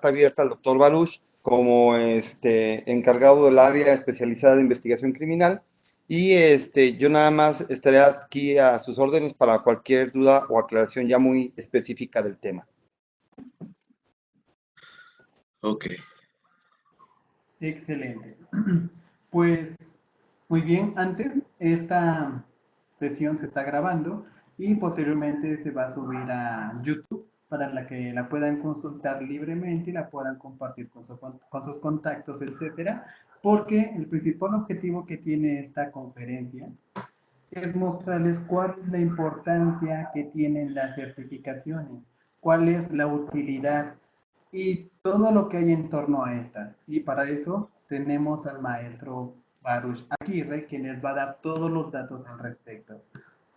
abierta al doctor Baruch como encargado del área especializada de investigación criminal. Y yo nada más estaré aquí a sus órdenes para cualquier duda o aclaración ya muy específica del tema. Ok. Excelente. Pues muy bien, antes esta sesión se está grabando y posteriormente se va a subir a YouTube para la que la puedan consultar libremente y la puedan compartir con sus contactos, etcétera, porque el principal objetivo que tiene esta conferencia es mostrarles cuál es la importancia que tienen las certificaciones, cuál es la utilidad y todo lo que hay en torno a estas. Y para eso tenemos al maestro Baruch Aguirre, quien les va a dar todos los datos al respecto.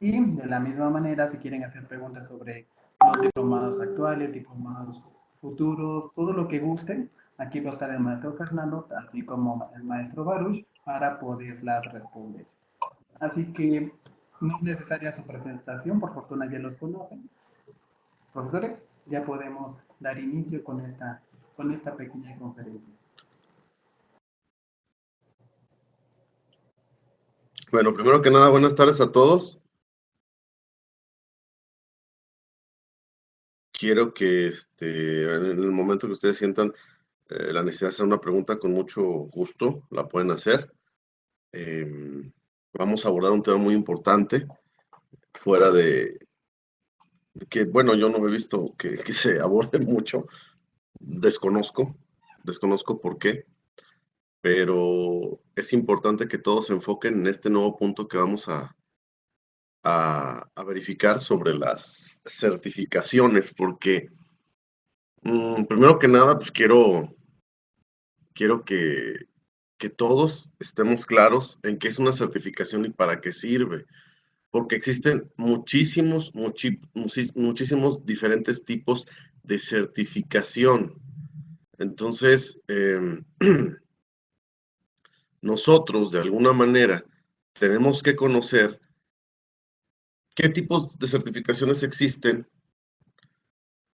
Y de la misma manera, si quieren hacer preguntas sobre los diplomados actuales, diplomados futuros, todo lo que gusten, aquí va a estar el maestro Fernando, así como el maestro Baruch, para poderlas responder. Así que no es necesaria su presentación, por fortuna ya los conocen. Profesores, ya podemos dar inicio con esta pequeña conferencia. Bueno, primero que nada, buenas tardes a todos. Quiero que en el momento que ustedes sientan la necesidad de hacer una pregunta, con mucho gusto la pueden hacer. Vamos a abordar un tema muy importante, fuera de que, bueno, yo no he visto que se aborde mucho, desconozco por qué, pero es importante que todos se enfoquen en este nuevo punto que vamos a verificar sobre las certificaciones, porque primero que nada, pues quiero que todos estemos claros en qué es una certificación y para qué sirve, porque existen muchísimos diferentes tipos de certificación. Entonces, nosotros de alguna manera tenemos que conocer qué tipos de certificaciones existen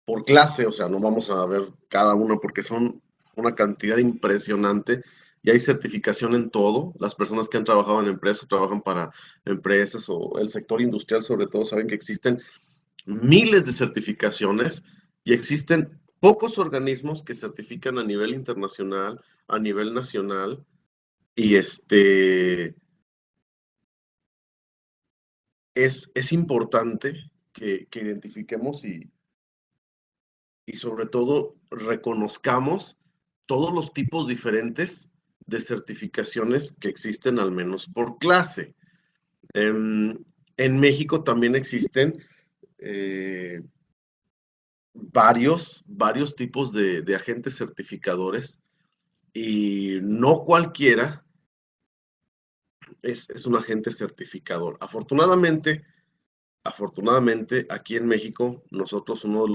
por clase, o sea, no vamos a ver cada uno porque son una cantidad impresionante y hay certificación en todo. Las personas que han trabajado en empresas, trabajan para empresas o el sector industrial sobre todo, saben que existen miles de certificaciones y existen pocos organismos que certifican a nivel internacional, a nivel nacional y es importante que identifiquemos y sobre todo reconozcamos todos los tipos diferentes de certificaciones que existen, al menos por clase. En México también existen eh, varios tipos de agentes certificadores y no cualquiera es un agente certificador. Afortunadamente, aquí en México, nosotros uno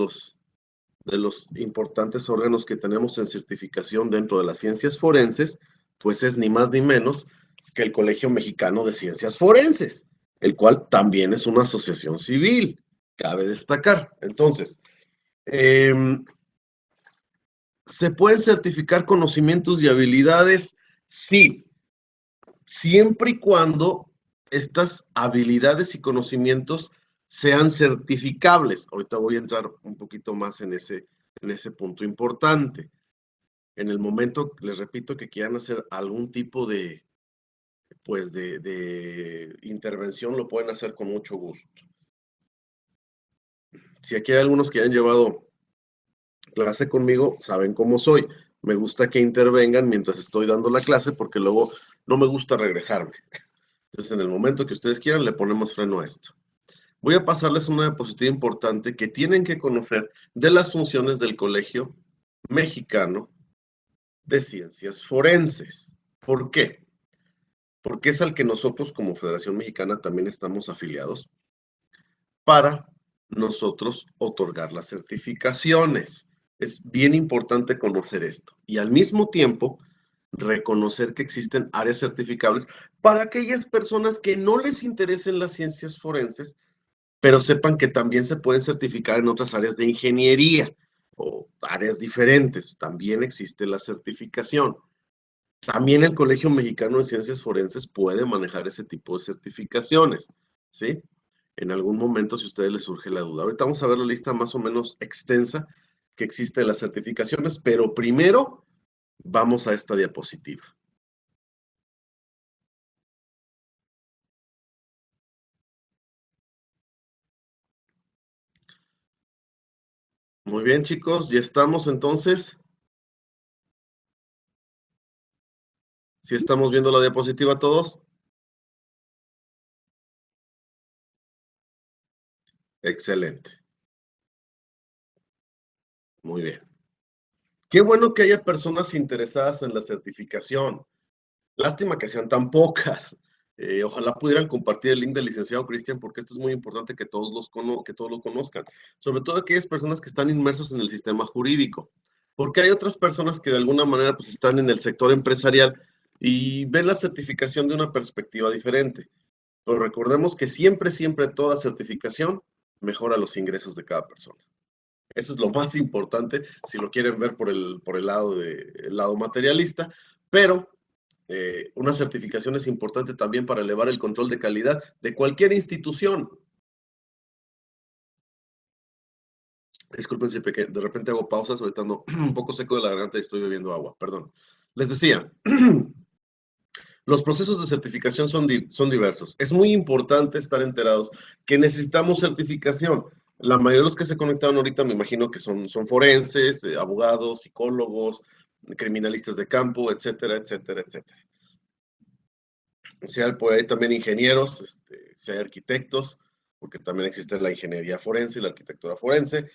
de los importantes órganos que tenemos en certificación dentro de las ciencias forenses, pues es ni más ni menos que el Colegio Mexicano de Ciencias Forenses, el cual también es una asociación civil, cabe destacar. Entonces, eh, ¿se pueden certificar conocimientos y habilidades? Sí, siempre y cuando estas habilidades y conocimientos sean certificables. Ahorita voy a entrar un poquito más en ese punto importante. En el momento, les repito, que quieran hacer algún tipo pues de intervención, lo pueden hacer con mucho gusto. Si aquí hay algunos que han llevado clase conmigo, saben cómo soy. Me gusta que intervengan mientras estoy dando la clase porque luego no me gusta regresarme. Entonces, en el momento que ustedes quieran, le ponemos freno a esto. Voy a pasarles una diapositiva importante que tienen que conocer de las funciones del Colegio Mexicano de Ciencias Forenses. ¿Por qué? Porque es al que nosotros como Federación Mexicana también estamos afiliados para nosotros otorgar las certificaciones. Es bien importante conocer esto y al mismo tiempo reconocer que existen áreas certificables para aquellas personas que no les interesen las ciencias forenses, pero sepan que también se pueden certificar en otras áreas de ingeniería. o áreas diferentes. También existe la certificación. También el Colegio Mexicano de Ciencias Forenses puede manejar ese tipo de certificaciones, ¿sí? En algún momento, si a ustedes les surge la duda. Ahorita vamos a ver la lista más o menos extensa que existe de las certificaciones, pero primero vamos a esta diapositiva. Muy bien, chicos, ya estamos entonces. ¿Sí estamos viendo la diapositiva todos? Excelente. Muy bien. Qué bueno que haya personas interesadas en la certificación. Lástima que sean tan pocas. Ojalá pudieran compartir el link del licenciado Cristian, porque esto es muy importante que que todos lo conozcan. Sobre todo aquellas personas que están inmersos en el sistema jurídico. Porque hay otras personas que de alguna manera pues, están en el sector empresarial y ven la certificación de una perspectiva diferente. Pero recordemos que siempre, siempre toda certificación mejora los ingresos de cada persona. Eso es lo más importante si lo quieren ver por el lado materialista, pero una certificación es importante también para elevar el control de calidad de cualquier institución. Disculpen siempre que de repente hago pausas, ahorita ando un poco seco de la garganta y estoy bebiendo agua, perdón. Les decía, los procesos de certificación son diversos. Es muy importante estar enterados que necesitamos certificación. La mayoría de los que se conectaron ahorita me imagino que son forenses, abogados, psicólogos, criminalistas de campo, etcétera, etcétera, etcétera. Si hay por ahí también ingenieros, si hay arquitectos, porque también existe la ingeniería forense y la arquitectura forense,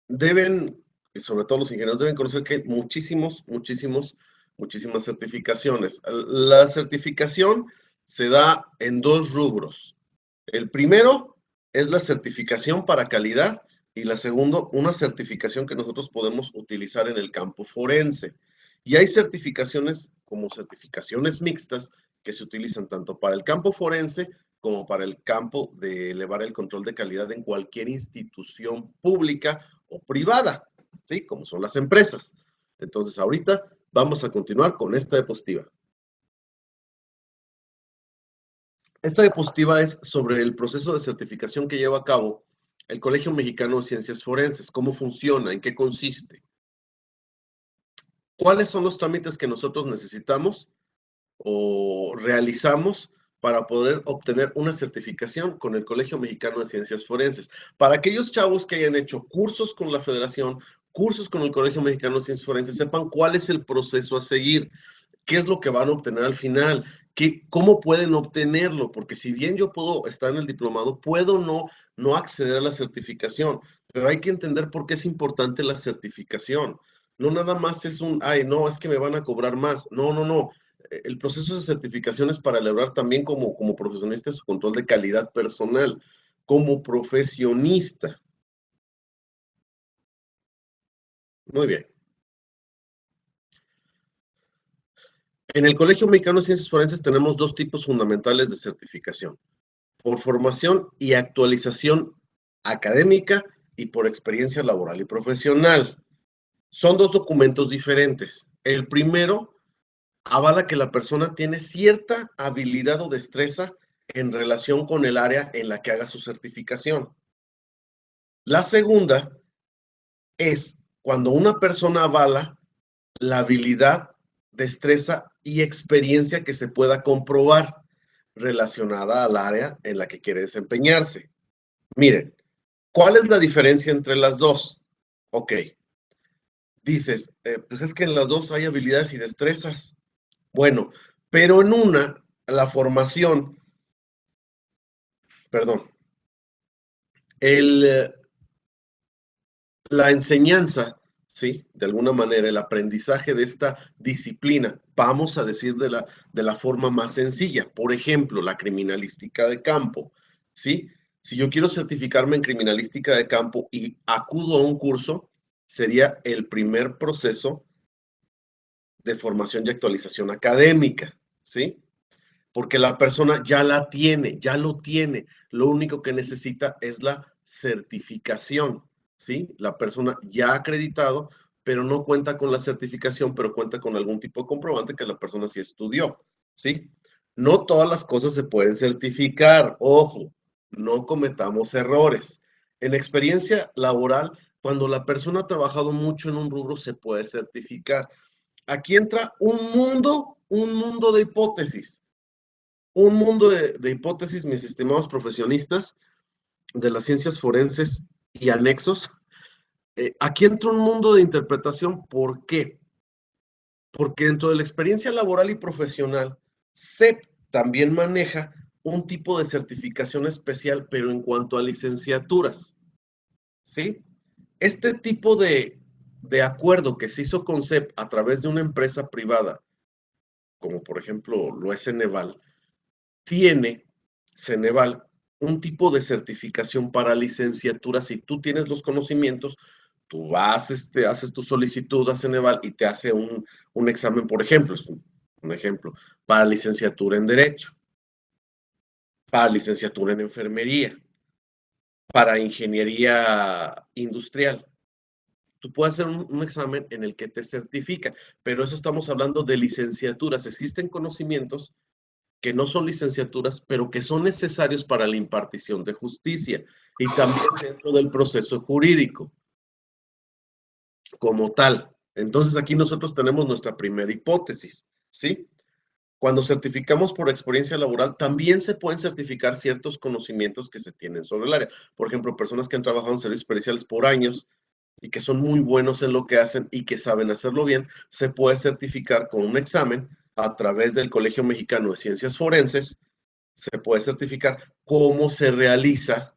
deben, y sobre todo los ingenieros, deben conocer que hay muchísimas certificaciones. La certificación se da en dos rubros. El primero es la certificación para calidad y la segunda, una certificación que nosotros podemos utilizar en el campo forense. Y hay certificaciones como certificaciones mixtas que se utilizan tanto para el campo forense como para el campo de elevar el control de calidad en cualquier institución pública o privada, ¿sí? Como son las empresas. Entonces, ahorita vamos a continuar con esta diapositiva. Esta diapositiva es sobre el proceso de certificación que lleva a cabo el Colegio Mexicano de Ciencias Forenses, cómo funciona, en qué consiste. ¿Cuáles son los trámites que nosotros necesitamos o realizamos para poder obtener una certificación con el Colegio Mexicano de Ciencias Forenses? Para aquellos chavos que hayan hecho cursos con la Federación, cursos con el Colegio Mexicano de Ciencias Forenses, sepan cuál es el proceso a seguir, qué es lo que van a obtener al final, cómo pueden obtenerlo, porque si bien yo puedo estar en el diplomado, puedo no acceder a la certificación, pero hay que entender por qué es importante la certificación. No nada más es ay, no, es que me van a cobrar más. No, no, no. El proceso de certificación es para lograr también como profesionista su control de calidad personal, como profesionista. Muy bien. En el Colegio Mexicano de Ciencias Forenses tenemos dos tipos fundamentales de certificación: por formación y actualización académica y por experiencia laboral y profesional. Son dos documentos diferentes. El primero avala que la persona tiene cierta habilidad o destreza en relación con el área en la que haga su certificación. La segunda es cuando una persona avala la habilidad, destreza y experiencia que se pueda comprobar relacionada al área en la que quiere desempeñarse. Miren, ¿cuál es la diferencia entre las dos? Ok, dices, pues es que en las dos hay habilidades y destrezas. Bueno, pero en una, la formación, perdón, el, la enseñanza, ¿sí? De alguna manera, el aprendizaje de esta disciplina, vamos a decir de la forma más sencilla. Por ejemplo, la criminalística de campo, ¿sí? Si yo quiero certificarme en criminalística de campo y acudo a un curso, sería el primer proceso de formación y actualización académica, ¿sí? Porque la persona ya la tiene, ya lo tiene. Lo único que necesita es la certificación, ¿sí? La persona ya ha acreditado, pero no cuenta con la certificación, pero cuenta con algún tipo de comprobante que la persona sí estudió, ¿sí? No todas las cosas se pueden certificar, ojo, no cometamos errores. En experiencia laboral, cuando la persona ha trabajado mucho en un rubro, se puede certificar. Aquí entra un mundo de hipótesis, un mundo de hipótesis, mis estimados profesionistas de las ciencias forenses y anexos. Aquí entra un mundo de interpretación. ¿Por qué? Porque dentro de la experiencia laboral y profesional, SEP también maneja un tipo de certificación especial, pero en cuanto a licenciaturas, ¿sí? Este tipo de acuerdo que se hizo con SEP a través de una empresa privada, como por ejemplo lo es Ceneval, tiene Ceneval un tipo de certificación para licenciatura. Si tú tienes los conocimientos, tú vas, haces tu solicitud a Ceneval y te hace un examen, por ejemplo, es un ejemplo, para licenciatura en Derecho, para licenciatura en Enfermería, para Ingeniería Industrial. Tú puedes hacer un examen en el que te certifica, pero eso estamos hablando de licenciaturas. Existen conocimientos que no son licenciaturas, pero que son necesarios para la impartición de justicia y también dentro del proceso jurídico como tal. Entonces aquí nosotros tenemos nuestra primera hipótesis, ¿sí? Cuando certificamos por experiencia laboral, también se pueden certificar ciertos conocimientos que se tienen sobre el área. Por ejemplo, personas que han trabajado en servicios periciales por años y que son muy buenos en lo que hacen y que saben hacerlo bien, se puede certificar con un examen a través del Colegio Mexicano de Ciencias Forenses. Se puede certificar cómo se realiza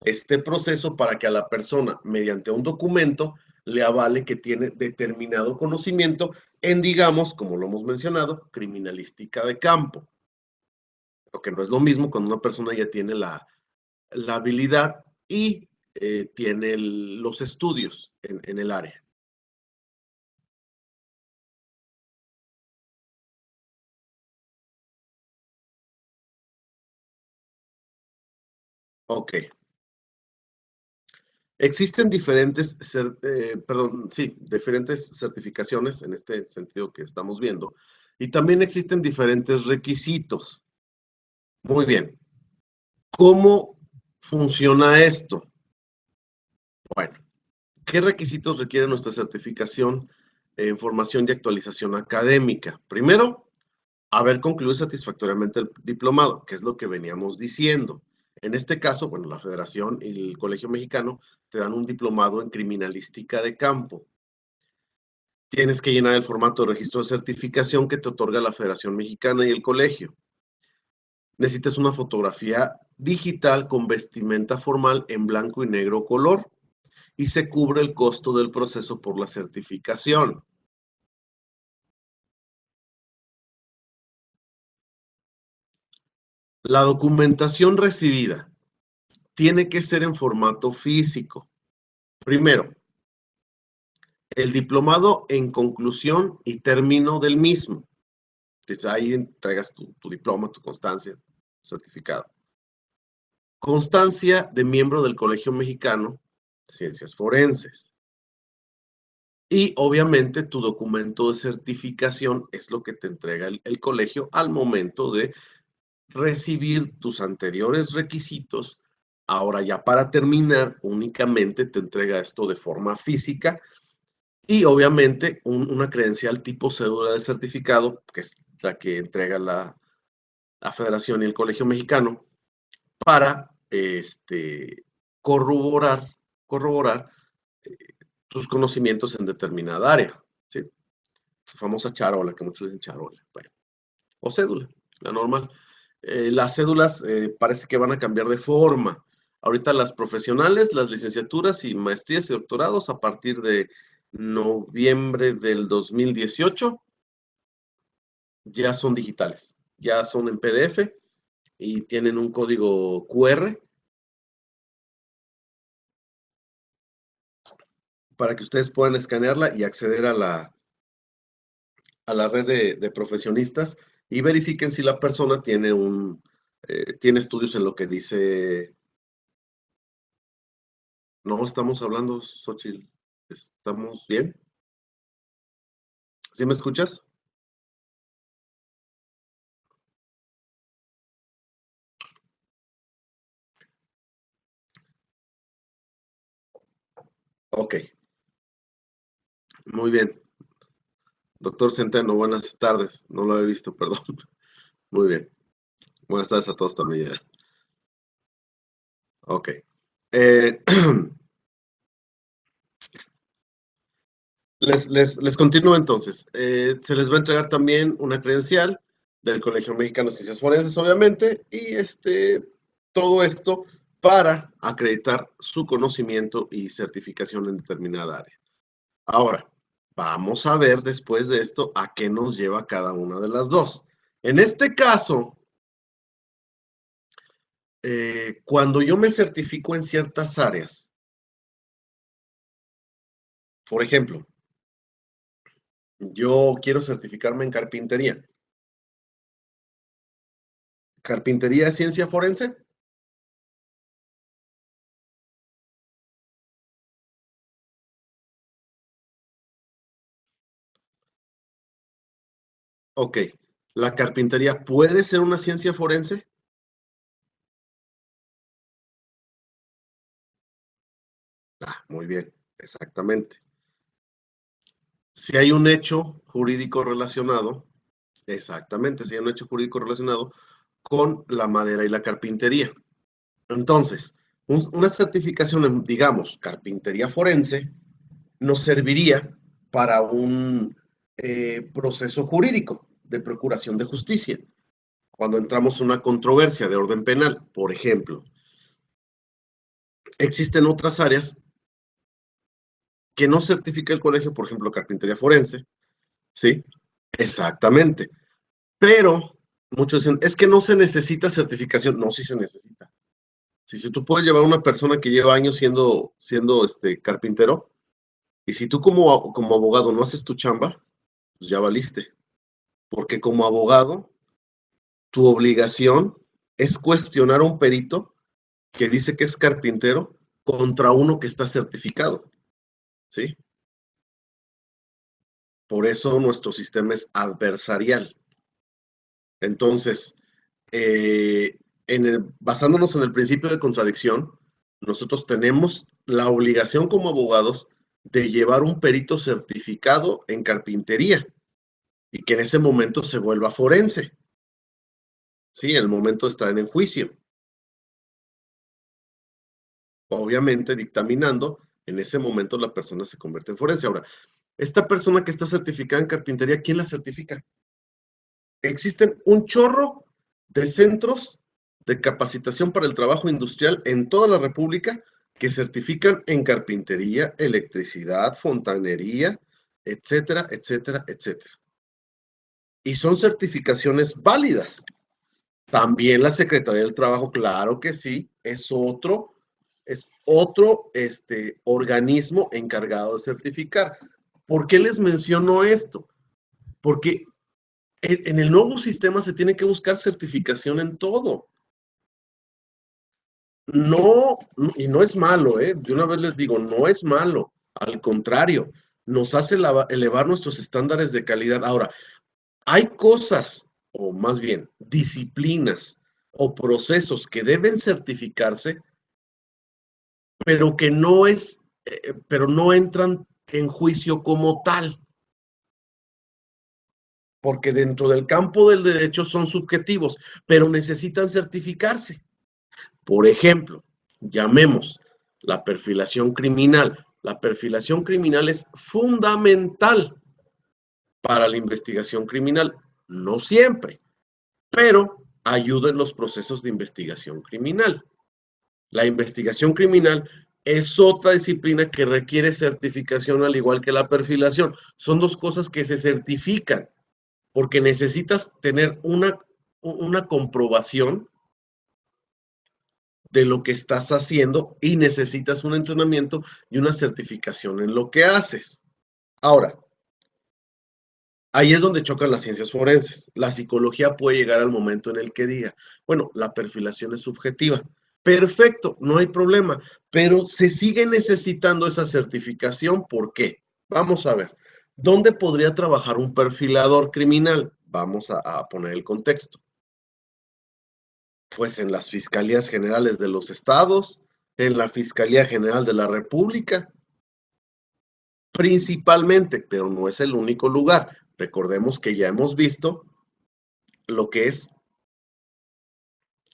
este proceso para que a la persona, mediante un documento, le avale que tiene determinado conocimiento en, digamos, como lo hemos mencionado, criminalística de campo. Lo que no es lo mismo cuando una persona ya tiene la habilidad y tiene los estudios en el área. Ok. Existen diferentes certificaciones en este sentido que estamos viendo, y también existen diferentes requisitos. Muy bien. ¿Cómo funciona esto? Bueno, ¿qué requisitos requiere nuestra certificación en formación y actualización académica? Primero, haber concluido satisfactoriamente el diplomado, que es lo que veníamos diciendo. En este caso, bueno, la Federación y el Colegio Mexicano te dan un diplomado en criminalística de campo. Tienes que llenar el formato de registro de certificación que te otorga la Federación Mexicana y el colegio. Necesitas una fotografía digital con vestimenta formal en blanco y negro color y se cubre el costo del proceso por la certificación. La documentación recibida tiene que ser en formato físico. Primero, el diplomado en conclusión y término del mismo. Entonces, ahí entregas tu diploma, tu constancia, certificado. Constancia de miembro del Colegio Mexicano de Ciencias Forenses. Y obviamente tu documento de certificación es lo que te entrega el colegio al momento de recibir tus anteriores requisitos. Ahora ya para terminar, únicamente te entrega esto de forma física y obviamente una credencial tipo cédula de certificado, que es la que entrega la Federación y el Colegio Mexicano, para corroborar eh, tus conocimientos en determinada área, ¿sí? Tu famosa charola, que muchos dicen charola, bueno, o cédula, la normal. Las cédulas parece que van a cambiar de forma. Ahorita las profesionales, las licenciaturas y maestrías y doctorados a partir de noviembre del 2018 ya son digitales, ya son en PDF y tienen un código QR para que ustedes puedan escanearla y acceder a la red de profesionistas y verifiquen si la persona tiene estudios en lo que dice No estamos hablando, Xochitl. ¿Estamos bien? ¿Sí me escuchas? Ok, muy bien. Doctor Centeno, buenas tardes. No lo he visto, perdón. Muy bien. Buenas tardes a todos también. Ok. Eh, les continúo entonces. Se les va a entregar también una credencial del Colegio Mexicano de Ciencias Forenses, obviamente, y todo esto para acreditar su conocimiento y certificación en determinada área. Ahora, vamos a ver después de esto a qué nos lleva cada una de las dos. En este caso, cuando yo me certifico en ciertas áreas, por ejemplo, yo quiero certificarme en carpintería. ¿Carpintería es ciencia forense? Ok. ¿La carpintería puede ser una ciencia forense? Ah, muy bien, exactamente. Si hay un hecho jurídico relacionado, exactamente, si hay un hecho jurídico relacionado con la madera y la carpintería. Entonces, una certificación en, digamos, carpintería forense nos serviría para un proceso jurídico de procuración de justicia. Cuando entramos en una controversia de orden penal, por ejemplo, existen otras áreas que no certifica el colegio, por ejemplo, carpintería forense, ¿sí? Exactamente. Pero muchos dicen, es que no se necesita certificación. No, sí se necesita. Si tú puedes llevar a una persona que lleva años siendo carpintero, y si tú como abogado no haces tu chamba, pues ya valiste. Porque como abogado, tu obligación es cuestionar a un perito que dice que es carpintero contra uno que está certificado, ¿sí? Por eso nuestro sistema es adversarial. Entonces, basándonos en el principio de contradicción, nosotros tenemos la obligación como abogados de llevar un perito certificado en carpintería y que en ese momento se vuelva forense. Sí, el momento de estar en el juicio. Obviamente, dictaminando, en ese momento la persona se convierte en forense. Ahora, esta persona que está certificada en carpintería, ¿quién la certifica? Existen un chorro de centros de capacitación para el trabajo industrial en toda la República que certifican en carpintería, electricidad, fontanería, etcétera, etcétera, etcétera. Y son certificaciones válidas. También la Secretaría del Trabajo, claro que sí, es otro organismo encargado de certificar. ¿Por qué les menciono esto? Porque en el nuevo sistema se tiene que buscar certificación en todo. No, y no es malo, ¿eh? De una vez les digo, no es malo. Al contrario, nos hace elevar nuestros estándares de calidad. Ahora, hay cosas, o más bien, disciplinas o procesos que deben certificarse, pero que pero no entran en juicio como tal, porque dentro del campo del derecho son subjetivos, pero necesitan certificarse. Por ejemplo, llamemos la perfilación criminal. La perfilación criminal es fundamental para la investigación criminal, no siempre, pero ayuda en los procesos de investigación criminal. La investigación criminal es otra disciplina que requiere certificación al igual que la perfilación. Son dos cosas que se certifican porque necesitas tener una comprobación de lo que estás haciendo y necesitas un entrenamiento y una certificación en lo que haces. Ahora, ahí es donde chocan las ciencias forenses. La psicología puede llegar al momento en el que diga, bueno, la perfilación es subjetiva. Perfecto, no hay problema, pero se sigue necesitando esa certificación. ¿Por qué? Vamos a ver, ¿dónde podría trabajar un perfilador criminal? Vamos a poner el contexto. Pues en las fiscalías generales de los estados, en la Fiscalía General de la República, principalmente, pero no es el único lugar. Recordemos que ya hemos visto lo que es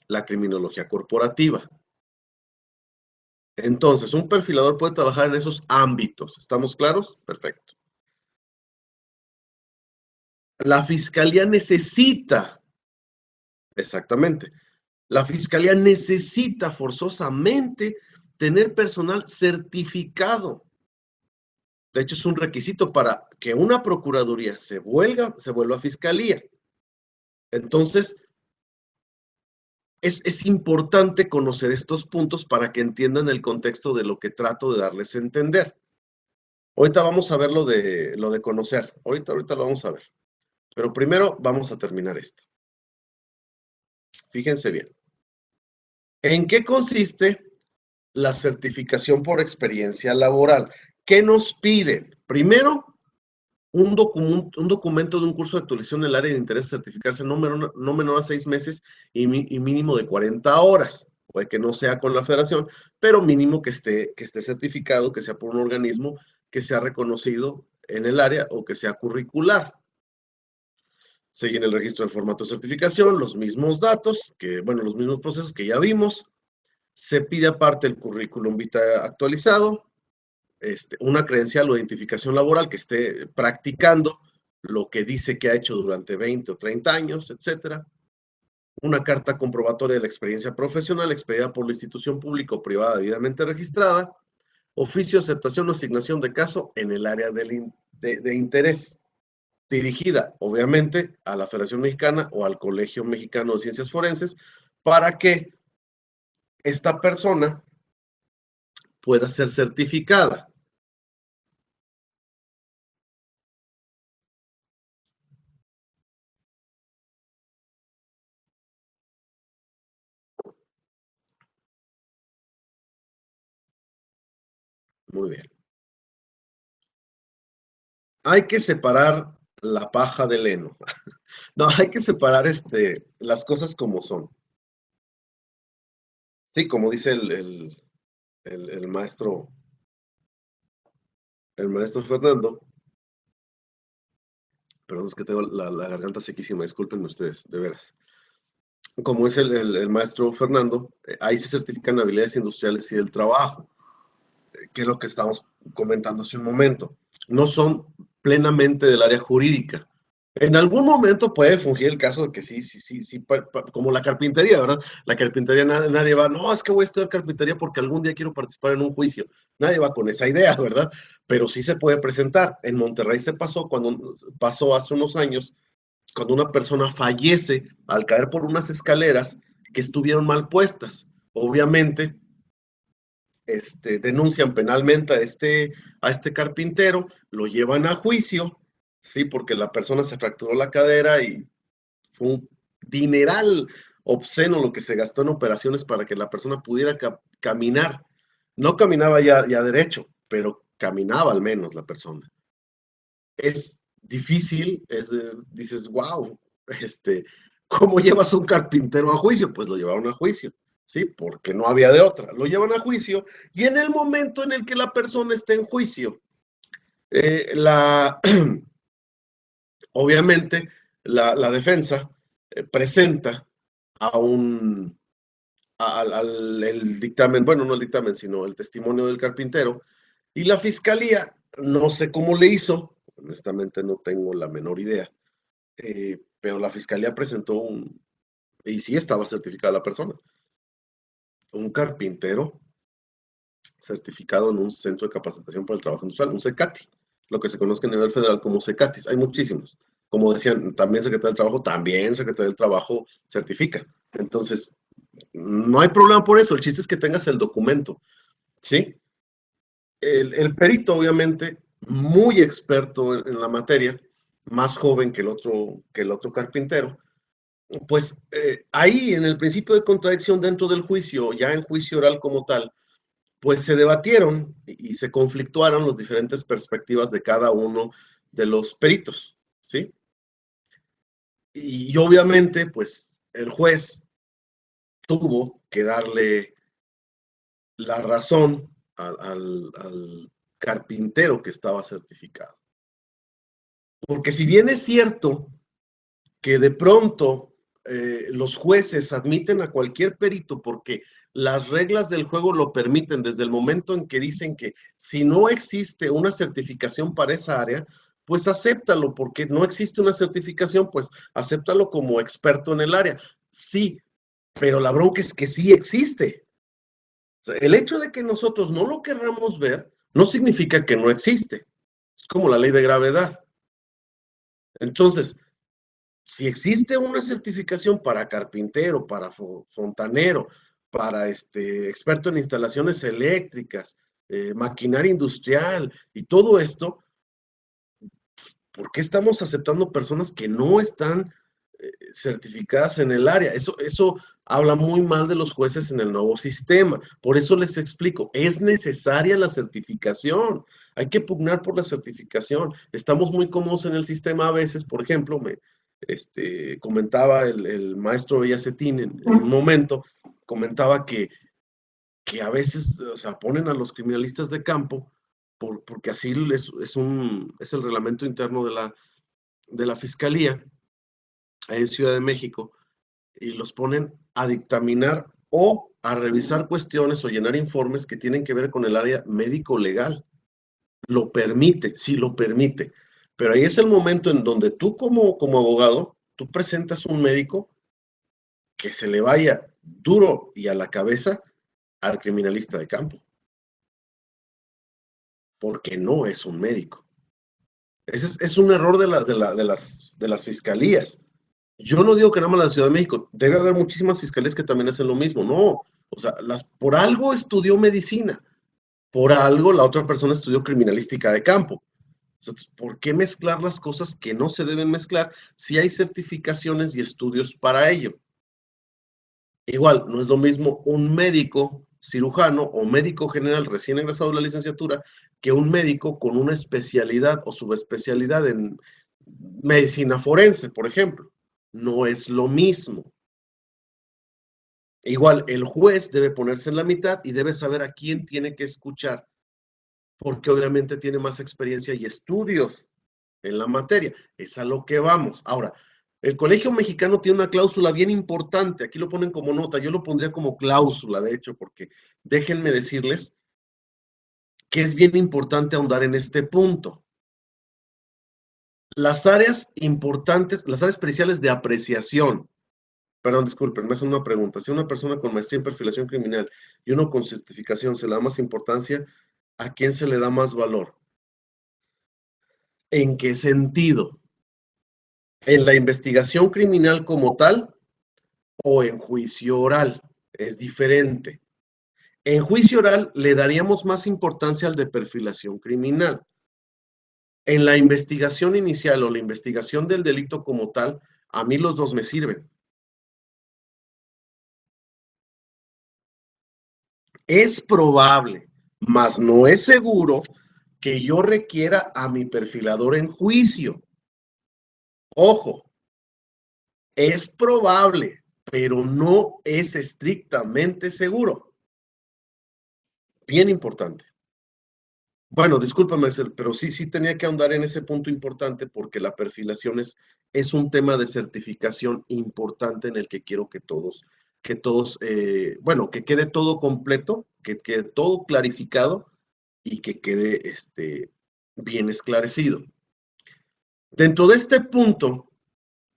la criminología corporativa. Entonces, un perfilador puede trabajar en esos ámbitos. ¿Estamos claros? Perfecto. La fiscalía necesita, exactamente, la fiscalía necesita forzosamente tener personal certificado. De hecho, es un requisito para que una procuraduría se vuelva fiscalía. Entonces, es importante conocer estos puntos para que entiendan el contexto de lo que trato de darles a entender. Ahorita vamos a ver lo de conocer. Ahorita lo vamos a ver. Pero primero vamos a terminar esto. Fíjense bien. ¿En qué consiste la certificación por experiencia laboral? ¿Qué nos pide? Primero, un documento de un curso de actualización en el área de interés a certificarse no menor a 6 meses y mínimo de 40 horas. Puede que no sea con la federación, pero mínimo que esté certificado, que sea por un organismo que sea reconocido en el área o que sea curricular. Se llena el registro del formato de certificación, los mismos datos, los mismos procesos que ya vimos. Se pide aparte el currículum vitae actualizado, una credencial o identificación laboral que esté practicando lo que dice que ha hecho durante 20 o 30 años, etcétera. Una carta comprobatoria de la experiencia profesional expedida por la institución pública o privada debidamente registrada. Oficio de aceptación o asignación de caso en el área de interés, dirigida obviamente a la Federación Mexicana o al Colegio Mexicano de Ciencias Forenses, para que esta persona pueda ser certificada. Muy bien. Hay que separar la paja del heno. No, hay que separar las cosas como son. Sí, como dice el maestro Fernando, perdón, es que tengo la garganta sequísima, discúlpenme ustedes, de veras. Como dice el maestro Fernando, ahí se certifican habilidades industriales y del trabajo, que es lo que estamos comentando hace un momento. No son plenamente del área jurídica. En algún momento puede fungir el caso de que sí, como la carpintería, ¿verdad? La carpintería nadie va, no, es que voy a estudiar carpintería porque algún día quiero participar en un juicio. Nadie va con esa idea, ¿verdad? Pero sí se puede presentar. En Monterrey se pasó hace unos años, cuando una persona fallece al caer por unas escaleras que estuvieron mal puestas. Obviamente, denuncian penalmente a este carpintero, lo llevan a juicio, sí, porque la persona se fracturó la cadera y fue un dineral obsceno lo que se gastó en operaciones para que la persona pudiera caminar. No caminaba ya derecho, pero caminaba al menos la persona. Es difícil, dices, wow, ¿cómo llevas a un carpintero a juicio? Pues lo llevaron a juicio. ¿Sí? Porque no había de otra. Lo llevan a juicio y en el momento en el que la persona está en juicio, obviamente la defensa presenta a el dictamen, bueno, no el dictamen, sino el testimonio del carpintero, y la fiscalía, no sé cómo le hizo, honestamente no tengo la menor idea, pero la fiscalía presentó y sí estaba certificada la persona, un carpintero certificado en un centro de capacitación para el trabajo industrial, un CECATI, lo que se conoce a nivel federal como CECATIs. Hay muchísimos. Como decían, también Secretaría del Trabajo, también Secretaría del Trabajo certifica. Entonces, no hay problema por eso. El chiste es que tengas el documento, ¿sí? El perito, obviamente, muy experto en la materia, más joven que el otro carpintero, Pues ahí en el principio de contradicción dentro del juicio, ya en juicio oral como tal, pues se debatieron y se conflictuaron las diferentes perspectivas de cada uno de los peritos, ¿sí? Y obviamente, pues el juez tuvo que darle la razón al carpintero que estaba certificado. Porque si bien es cierto que de pronto los jueces admiten a cualquier perito porque las reglas del juego lo permiten desde el momento en que dicen que si no existe una certificación para esa área, pues acéptalo, porque no existe una certificación, pues acéptalo como experto en el área. Sí, pero la bronca es que sí existe. O sea, el hecho de que nosotros no lo querramos ver no significa que no existe. Es como la ley de gravedad. Entonces, si existe una certificación para carpintero, para fontanero, para experto en instalaciones eléctricas, maquinaria industrial y todo esto, ¿por qué estamos aceptando personas que no están certificadas en el área? Eso habla muy mal de los jueces en el nuevo sistema. Por eso les explico, es necesaria la certificación. Hay que pugnar por la certificación. Estamos muy cómodos en el sistema a veces. Por ejemplo, comentaba el maestro Villacetín en un momento, comentaba que a veces, o sea, ponen a los criminalistas de campo porque así es el reglamento interno de la Fiscalía en Ciudad de México, y los ponen a dictaminar o a revisar cuestiones o llenar informes que tienen que ver con el área médico-legal. Lo permite, sí lo permite. Pero ahí es el momento en donde tú como abogado, tú presentas un médico que se le vaya duro y a la cabeza al criminalista de campo, porque no es un médico. Ese es un error de las fiscalías. Yo no digo que nada más la Ciudad de México, debe haber muchísimas fiscalías que también hacen lo mismo, no. O sea, por algo estudió medicina, por algo la otra persona estudió criminalística de campo. Entonces, ¿por qué mezclar las cosas que no se deben mezclar si hay certificaciones y estudios para ello? Igual, no es lo mismo un médico cirujano o médico general recién egresado de la licenciatura que un médico con una especialidad o subespecialidad en medicina forense, por ejemplo. No es lo mismo. Igual, el juez debe ponerse en la mitad y debe saber a quién tiene que escuchar, porque obviamente tiene más experiencia y estudios en la materia. Es a lo que vamos. Ahora, el Colegio Mexicano tiene una cláusula bien importante, aquí lo ponen como nota, yo lo pondría como cláusula, de hecho, porque déjenme decirles que es bien importante ahondar en este punto. Las áreas importantes, las áreas periciales de apreciación, perdón, disculpen, me hacen una pregunta. Si una persona con maestría en perfilación criminal y uno con certificación se le da más importancia, ¿a quién se le da más valor? ¿En qué sentido? ¿En la investigación criminal como tal o en juicio oral? Es diferente. En juicio oral le daríamos más importancia al de perfilación criminal. En la investigación inicial o la investigación del delito como tal, a mí los dos me sirven. Es probable, mas no es seguro, que yo requiera a mi perfilador en juicio. Ojo, es probable, pero no es estrictamente seguro. Bien importante. Bueno, discúlpame, pero sí tenía que ahondar en ese punto importante porque la perfilación es un tema de certificación importante en el que quiero bueno, que quede todo completo, que quede todo clarificado y que quede bien esclarecido. Dentro de este punto,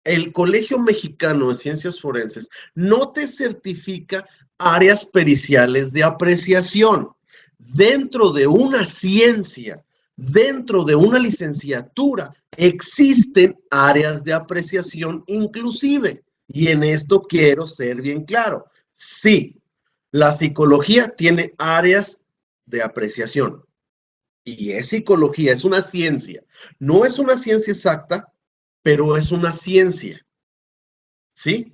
el Colegio Mexicano de Ciencias Forenses no te certifica áreas periciales de apreciación. Dentro de una ciencia, dentro de una licenciatura, existen áreas de apreciación inclusive. Y en esto quiero ser bien claro. Sí, la psicología tiene áreas de apreciación. Y es psicología, es una ciencia. No es una ciencia exacta, pero es una ciencia. ¿sí?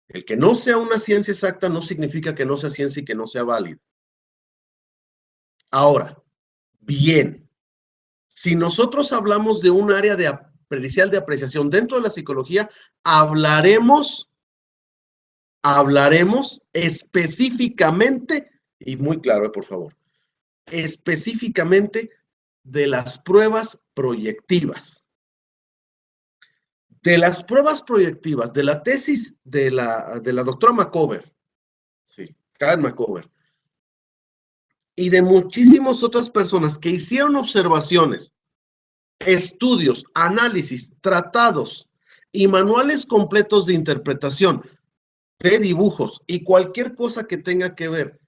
El que no sea una ciencia exacta no significa que no sea ciencia y que no sea válida. Ahora, bien, si nosotros hablamos de un área de pericial de apreciación dentro de la psicología, hablaremos específicamente, y muy claro, por favor, específicamente de las pruebas proyectivas. De las pruebas proyectivas de la tesis de la doctora Macover, sí, Karen Macover, y de muchísimas otras personas que hicieron observaciones, estudios, análisis, tratados y manuales completos de interpretación de dibujos y cualquier cosa que tenga que ver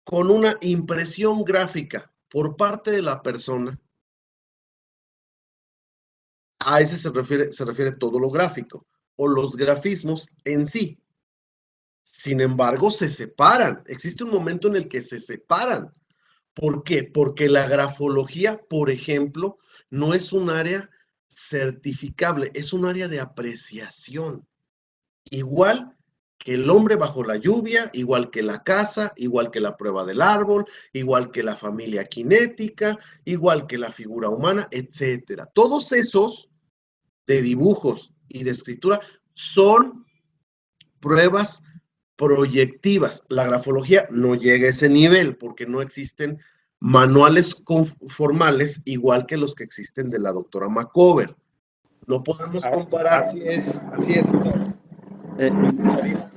con una impresión gráfica por parte de la persona, a ese se refiere todo lo gráfico o los grafismos en sí. Sin embargo, se separan. Existe un momento en el que se separan. ¿Por qué? Porque la grafología, por ejemplo, no es un área certificable, es un área de apreciación. Igual que el hombre bajo la lluvia, igual que la casa, igual que la prueba del árbol, igual que la familia cinética, igual que la figura humana, etcétera. Todos esos de dibujos y de escritura son pruebas proyectivas. La grafología no llega a ese nivel porque no existen manuales formales igual que los que existen de la doctora Macover. No podemos comparar. Así es, doctor. Me gustaría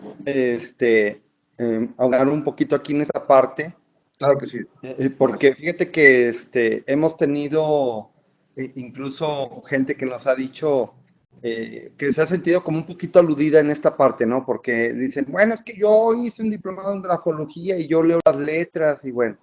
ahondar un poquito aquí en esa parte, Claro que sí. porque fíjate que hemos tenido incluso gente que nos ha dicho que se ha sentido como un poquito aludida en esta parte, ¿no? Porque dicen, bueno, es que yo hice un diplomado en grafología y yo leo las letras y bueno,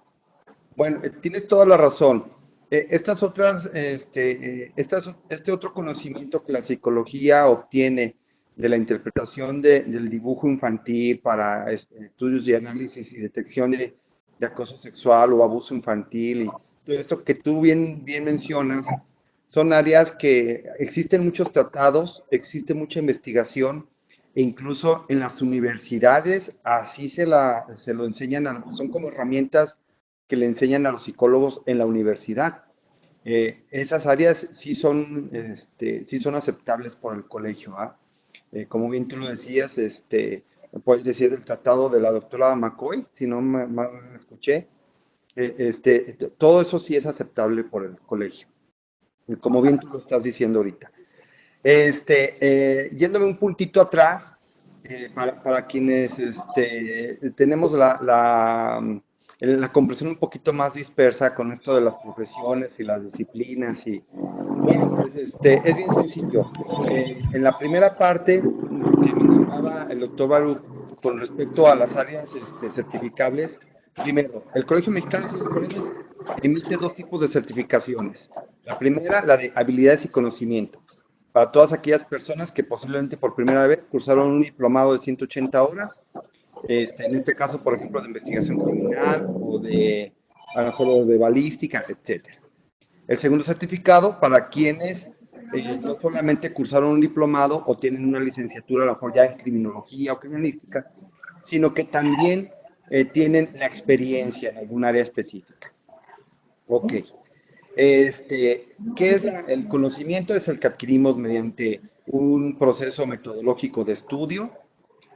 tienes toda la razón. Estas otras, este otro conocimiento que la psicología obtiene de la interpretación del dibujo infantil para estudios de análisis y detección de acoso sexual o abuso infantil y todo esto que tú bien mencionas, son áreas que existen muchos tratados, existe mucha investigación e incluso en las universidades así se lo enseñan, son como herramientas que le enseñan a los psicólogos en la universidad. Esas áreas sí son aceptables por el colegio. ¿Ah? Como bien tú lo decías, puedes decir el tratado de la doctora McCoy, si no mal escuché. Todo eso sí es aceptable por el colegio, como bien tú lo estás diciendo ahorita. Yéndome un puntito atrás, para quienes tenemos la comprensión un poquito más dispersa con esto de las profesiones y las disciplinas, y bueno, pues es bien sencillo. En la primera parte que mencionaba el doctor Baruch con respecto a las áreas certificables, primero, el Colegio Mexicano de Ciencias Forenses emite dos tipos de certificaciones. La primera, la de habilidades y conocimiento para todas aquellas personas que posiblemente por primera vez cursaron un diplomado de 180 horas, en este caso, por ejemplo, de investigación criminal o a lo mejor de balística, etcétera. El segundo certificado para quienes no solamente cursaron un diplomado o tienen una licenciatura a lo mejor ya en criminología o criminalística, sino que también tienen la experiencia en algún área específica. Ok. ¿Qué es el conocimiento? Es el que adquirimos mediante un proceso metodológico de estudio.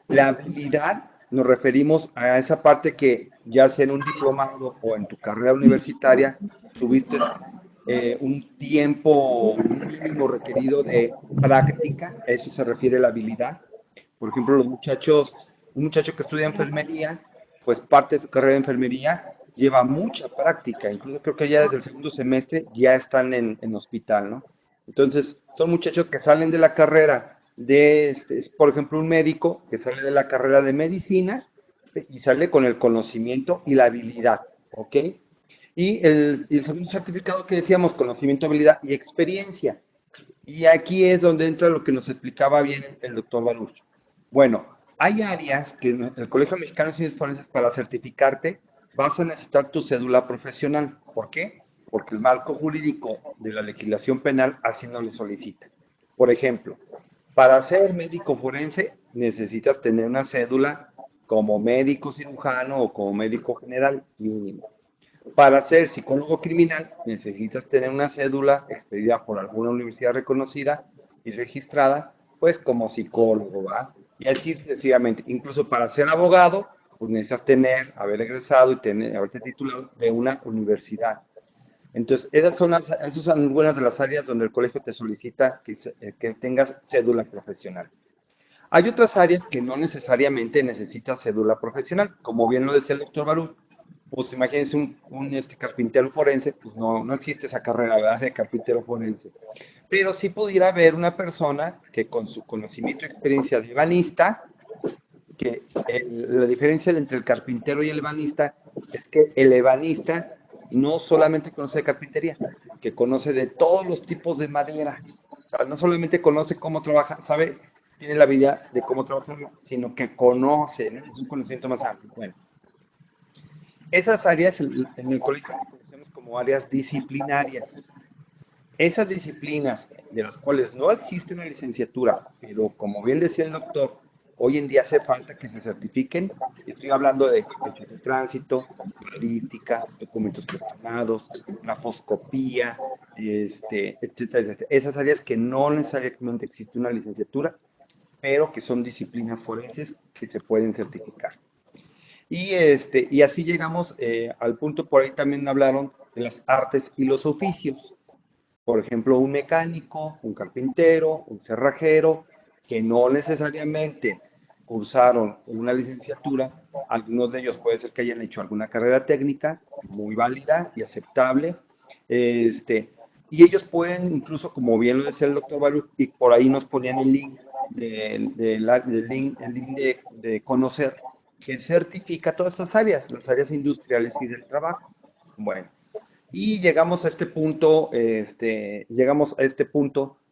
La habilidad, nos referimos a esa parte que ya sea en un diplomado o en tu carrera universitaria, tuviste un tiempo mínimo requerido de práctica, a eso se refiere la habilidad. Por ejemplo, un muchacho que estudia enfermería, pues parte de su carrera de enfermería lleva mucha práctica, incluso creo que ya desde el segundo semestre ya están en hospital, ¿no? Entonces, son muchachos que salen de la carrera por ejemplo, un médico que sale de la carrera de medicina y sale con el conocimiento y la habilidad, ¿ok? Y el segundo certificado que decíamos, conocimiento, habilidad y experiencia. Y aquí es donde entra lo que nos explicaba bien el doctor Baruch. Bueno, hay áreas que en el Colegio Mexicano de Ciencias Forenses para certificarte vas a necesitar tu cédula profesional. ¿Por qué? Porque el marco jurídico de la legislación penal así no lo solicita. Por ejemplo, Para ser médico forense necesitas tener una cédula como médico cirujano o como médico general mínimo. Para ser psicólogo criminal necesitas tener una cédula expedida por alguna universidad reconocida y registrada, pues como psicólogo, ¿va? Y así sucesivamente. Incluso para ser abogado, pues necesitas haber egresado y haberte titulado de una universidad. Entonces, esas son algunas de las áreas donde el colegio te solicita que tengas cédula profesional. Hay otras áreas que no necesariamente necesitas cédula profesional, como bien lo decía el doctor Barú. Pues imagínense un carpintero forense, pues no existe esa carrera, ¿verdad? De carpintero forense. Pero sí pudiera haber una persona que con su conocimiento y experiencia de ebanista, que la diferencia entre el carpintero y el ebanista es que el ebanista no solamente conoce de carpintería, que conoce de todos los tipos de madera. O sea, no solamente conoce cómo trabaja, sabe, tiene la habilidad de cómo trabajar, sino que conoce, ¿no? Es un conocimiento más amplio. Bueno, esas áreas en el colegio las conocemos como áreas disciplinarias. Esas disciplinas de las cuales no existe una licenciatura, pero como bien decía el doctor, hoy en día hace falta que se certifiquen. Estoy hablando de hechos de tránsito, balística, documentos cuestionados, grafoscopía, etcétera, etcétera. Esas áreas que no necesariamente existe una licenciatura, pero que son disciplinas forenses que se pueden certificar. Y así llegamos al punto, por ahí también hablaron de las artes y los oficios. Por ejemplo, un mecánico, un carpintero, un cerrajero, que no necesariamente cursaron una licenciatura, algunos de ellos puede ser que hayan hecho alguna carrera técnica muy válida y aceptable, y ellos pueden incluso, como bien lo decía el doctor Baruch, y por ahí nos ponían el link, el link de conocer, que certifica todas estas áreas, las áreas industriales y del trabajo. Bueno, y llegamos a este punto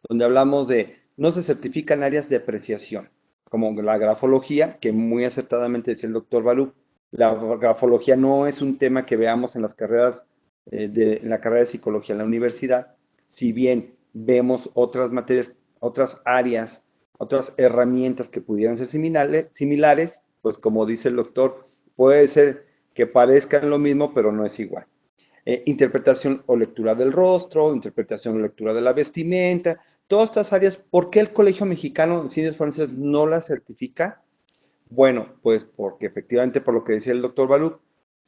donde hablamos de no se certifican áreas de apreciación, como la grafología, que muy acertadamente decía el doctor Balú. La grafología no es un tema que veamos en las carreras, en la carrera de psicología en la universidad, si bien vemos otras materias, otras áreas, otras herramientas que pudieran ser similares, pues como dice el doctor, puede ser que parezcan lo mismo, pero no es igual. Interpretación o lectura del rostro, interpretación o lectura de la vestimenta, todas estas áreas. ¿Por qué el Colegio Mexicano de Ciencias Forenses no las certifica? Bueno, pues porque efectivamente, por lo que decía el doctor Baruch,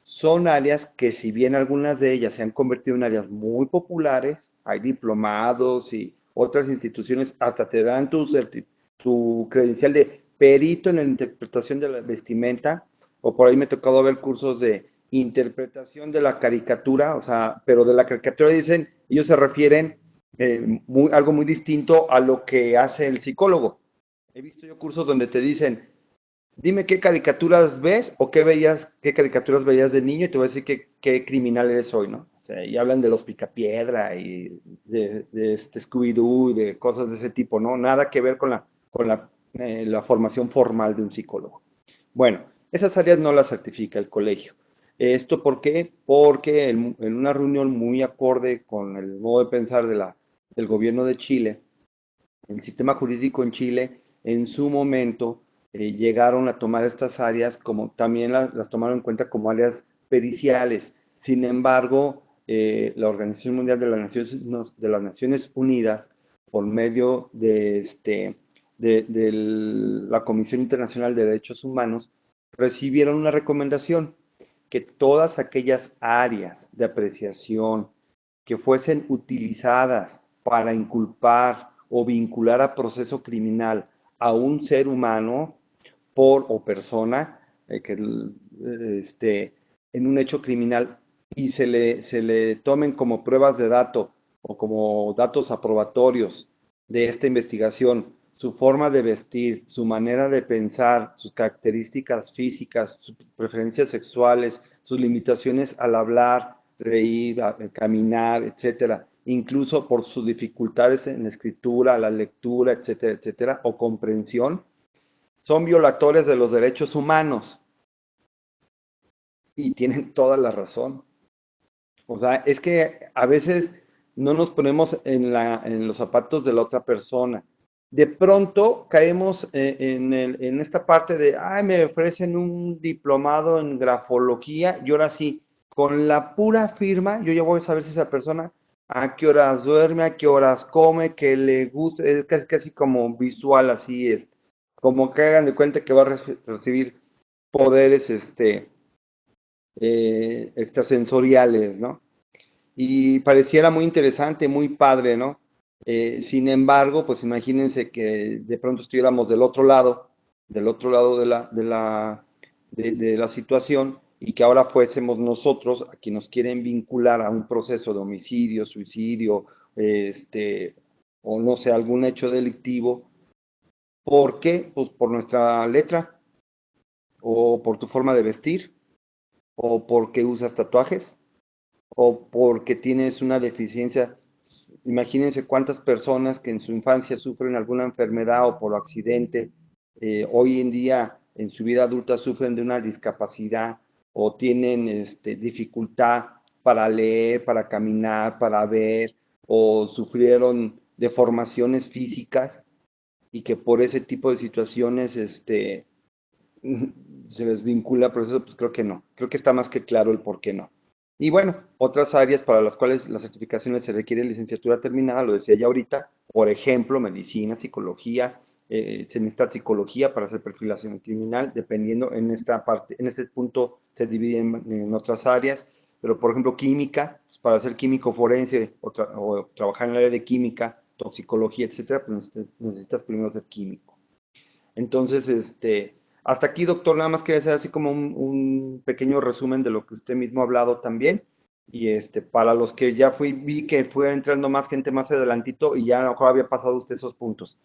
son áreas que si bien algunas de ellas se han convertido en áreas muy populares, hay diplomados y otras instituciones hasta te dan tu credencial de perito en la interpretación de la vestimenta, o por ahí me ha tocado ver cursos de interpretación de la caricatura, o sea, pero de la caricatura dicen, ellos se refieren algo muy distinto a lo que hace el psicólogo. He visto yo cursos donde te dicen, dime qué caricaturas ves o qué caricaturas veías de niño y te voy a decir qué criminal eres hoy, ¿no? O sea, y hablan de los Picapiedra y de este Scooby-Doo y de cosas de ese tipo, ¿no? Nada que ver con la formación formal de un psicólogo. Bueno, esas áreas no las certifica el colegio. ¿Esto por qué? Porque en una reunión muy acorde con el modo de pensar del gobierno de Chile, el sistema jurídico en Chile, en su momento, llegaron a tomar estas áreas como también las tomaron en cuenta como áreas periciales. Sin embargo, la Organización Mundial de las Naciones Unidas, por medio de la Comisión Internacional de Derechos Humanos, recibieron una recomendación que todas aquellas áreas de apreciación que fuesen utilizadas para inculpar o vincular a proceso criminal a un ser humano o persona en un hecho criminal y se le tomen como pruebas de datos o como datos aprobatorios de esta investigación, su forma de vestir, su manera de pensar, sus características físicas, sus preferencias sexuales, sus limitaciones al hablar, reír, caminar, etcétera, incluso por sus dificultades en la escritura, la lectura, etcétera, etcétera, o comprensión, son violadores de los derechos humanos y tienen toda la razón. O sea, es que a veces no nos ponemos en los zapatos de la otra persona. de pronto caemos en esta parte de, ay, me ofrecen un diplomado en grafología y ahora sí, con la pura firma, yo ya voy a saber si esa persona a qué horas duerme, a qué horas come, qué le gusta, es casi, casi como visual, así es, como que hagan de cuenta que va a recibir poderes extrasensoriales, ¿no? Y pareciera muy interesante, muy padre, ¿no? Sin embargo, pues imagínense que de pronto estuviéramos del otro lado de la situación y que ahora fuésemos nosotros a quien nos quieren vincular a un proceso de homicidio, suicidio, este, o no sé, algún hecho delictivo. ¿Por qué? Pues por nuestra letra, o por tu forma de vestir, o porque usas tatuajes, o porque tienes una deficiencia. Imagínense cuántas personas que en su infancia sufren alguna enfermedad o por accidente, hoy en día en su vida adulta sufren de una discapacidad o tienen dificultad para leer, para caminar, para ver, o sufrieron deformaciones físicas y que por ese tipo de situaciones se les vincula al proceso, pues creo que no. Creo que está más que claro el por qué no. Y bueno, otras áreas para las cuales las certificaciones se requiere licenciatura terminada, lo decía ya ahorita, por ejemplo, medicina, psicología, se necesita psicología para hacer perfilación criminal, dependiendo en esta parte, en este punto se divide en otras áreas, pero por ejemplo, química, pues, para ser químico forense o trabajar en el área de química, toxicología, etcétera, pues necesitas primero ser químico. Entonces, hasta aquí, doctor, nada más quería hacer así como un pequeño resumen de lo que usted mismo ha hablado también. Y para los que ya vi que fue entrando más gente más adelantito y ya a lo mejor había pasado usted esos puntos.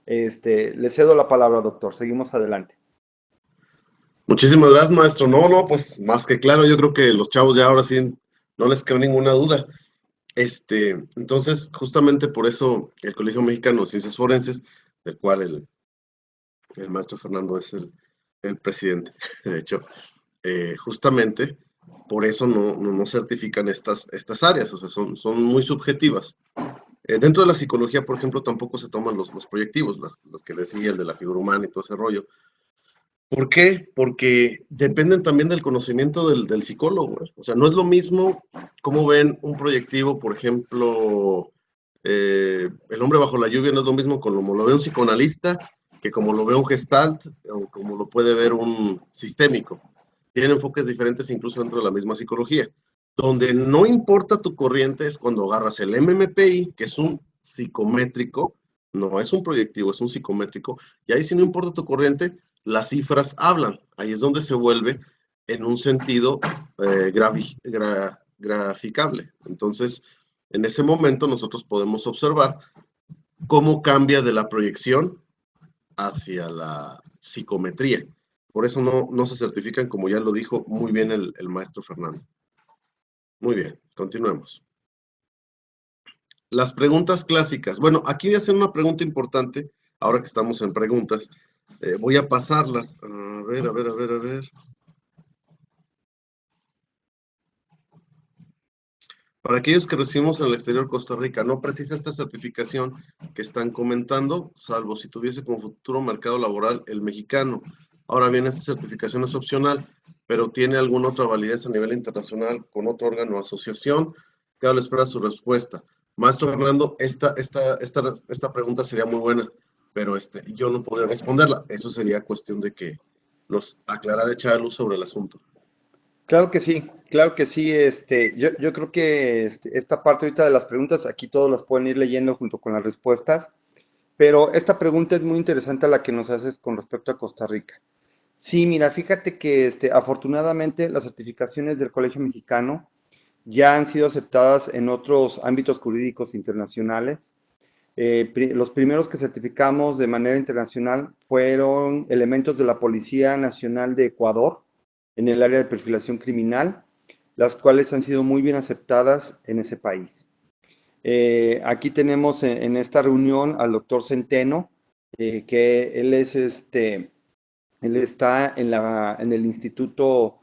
Le cedo la palabra, doctor. Seguimos adelante. Muchísimas gracias, maestro. No, no, pues más que claro, yo creo que los chavos ya ahora sí no les queda ninguna duda. Entonces, justamente por eso el Colegio Mexicano de Ciencias Forenses, del cual el maestro Fernando es el presidente, de hecho, justamente por eso no certifican estas áreas, o sea, son muy subjetivas. Dentro de la psicología, por ejemplo, tampoco se toman los proyectivos, los que decía, el de la figura humana y todo ese rollo. ¿Por qué? Porque dependen también del conocimiento del psicólogo. O sea, no es lo mismo cómo ven un proyectivo, por ejemplo, El hombre bajo la lluvia no es lo mismo como lo ve un psicoanalista que como lo ve un gestalt o como lo puede ver un sistémico. Tienen enfoques diferentes incluso dentro de la misma psicología. Donde no importa tu corriente es cuando agarras el MMPI, que es un psicométrico, no es un proyectivo, es un psicométrico, y ahí si no importa tu corriente, las cifras hablan. Ahí es donde se vuelve en un sentido graficable. Entonces, en ese momento nosotros podemos observar cómo cambia de la proyección hacia la psicometría. Por eso no se certifican, como ya lo dijo muy bien el maestro Fernando. Muy bien, continuemos. Las preguntas clásicas. Bueno, aquí voy a hacer una pregunta importante, ahora que estamos en preguntas. Voy a pasarlas. A ver, a ver, a ver, a ver. Para aquellos que recibimos en el exterior Costa Rica, no precisa esta certificación que están comentando, salvo si tuviese como futuro mercado laboral el mexicano. Ahora bien, esta certificación es opcional, pero tiene alguna otra validez a nivel internacional con otro órgano o asociación. Queda a la espera su respuesta. Maestro Fernando, esta pregunta sería muy buena, pero yo no podría responderla. Eso sería cuestión de que los aclarar, echar luz sobre el asunto. Claro que sí, claro que sí. Yo creo que esta parte ahorita de las preguntas, aquí todos las pueden ir leyendo junto con las respuestas, pero esta pregunta es muy interesante la que nos haces con respecto a Costa Rica. Sí, mira, fíjate que afortunadamente las certificaciones del Colegio Mexicano ya han sido aceptadas en otros ámbitos jurídicos internacionales. Los primeros que certificamos de manera internacional fueron elementos de la Policía Nacional de Ecuador en el área de perfilación criminal, las cuales han sido muy bien aceptadas en ese país. Aquí tenemos en esta reunión al doctor Centeno, que él está en el Instituto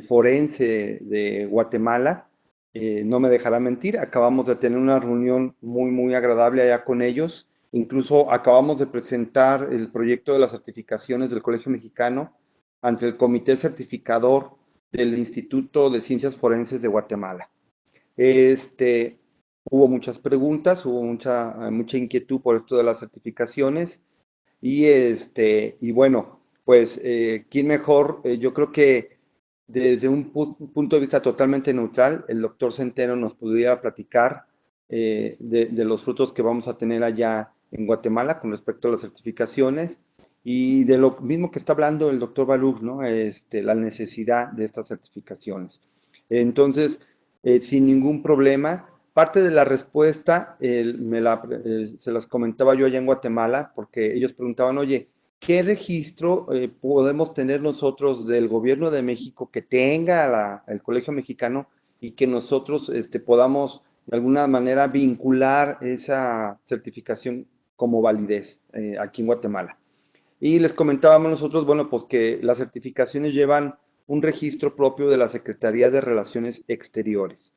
Forense de Guatemala. No me dejará mentir, acabamos de tener una reunión muy, muy agradable allá con ellos Incluso acabamos de presentar el proyecto de las certificaciones del Colegio Mexicano ante el Comité Certificador del Instituto de Ciencias Forenses de Guatemala. Este, hubo muchas preguntas, hubo mucha inquietud por esto de las certificaciones y bueno, pues, ¿quién mejor? Yo creo que desde un punto de vista totalmente neutral, el doctor Centeno nos pudiera platicar de los frutos que vamos a tener allá en Guatemala con respecto a las certificaciones y de lo mismo que está hablando el doctor Baruch, ¿no? La necesidad de estas certificaciones. Entonces, sin ningún problema. Parte de la respuesta se las comentaba yo allá en Guatemala, porque ellos preguntaban, oye, ¿qué registro podemos tener nosotros del gobierno de México que tenga el Colegio Mexicano y que nosotros podamos de alguna manera vincular esa certificación como validez aquí en Guatemala? Y les comentábamos nosotros, bueno, pues que las certificaciones llevan un registro propio de la Secretaría de Relaciones Exteriores.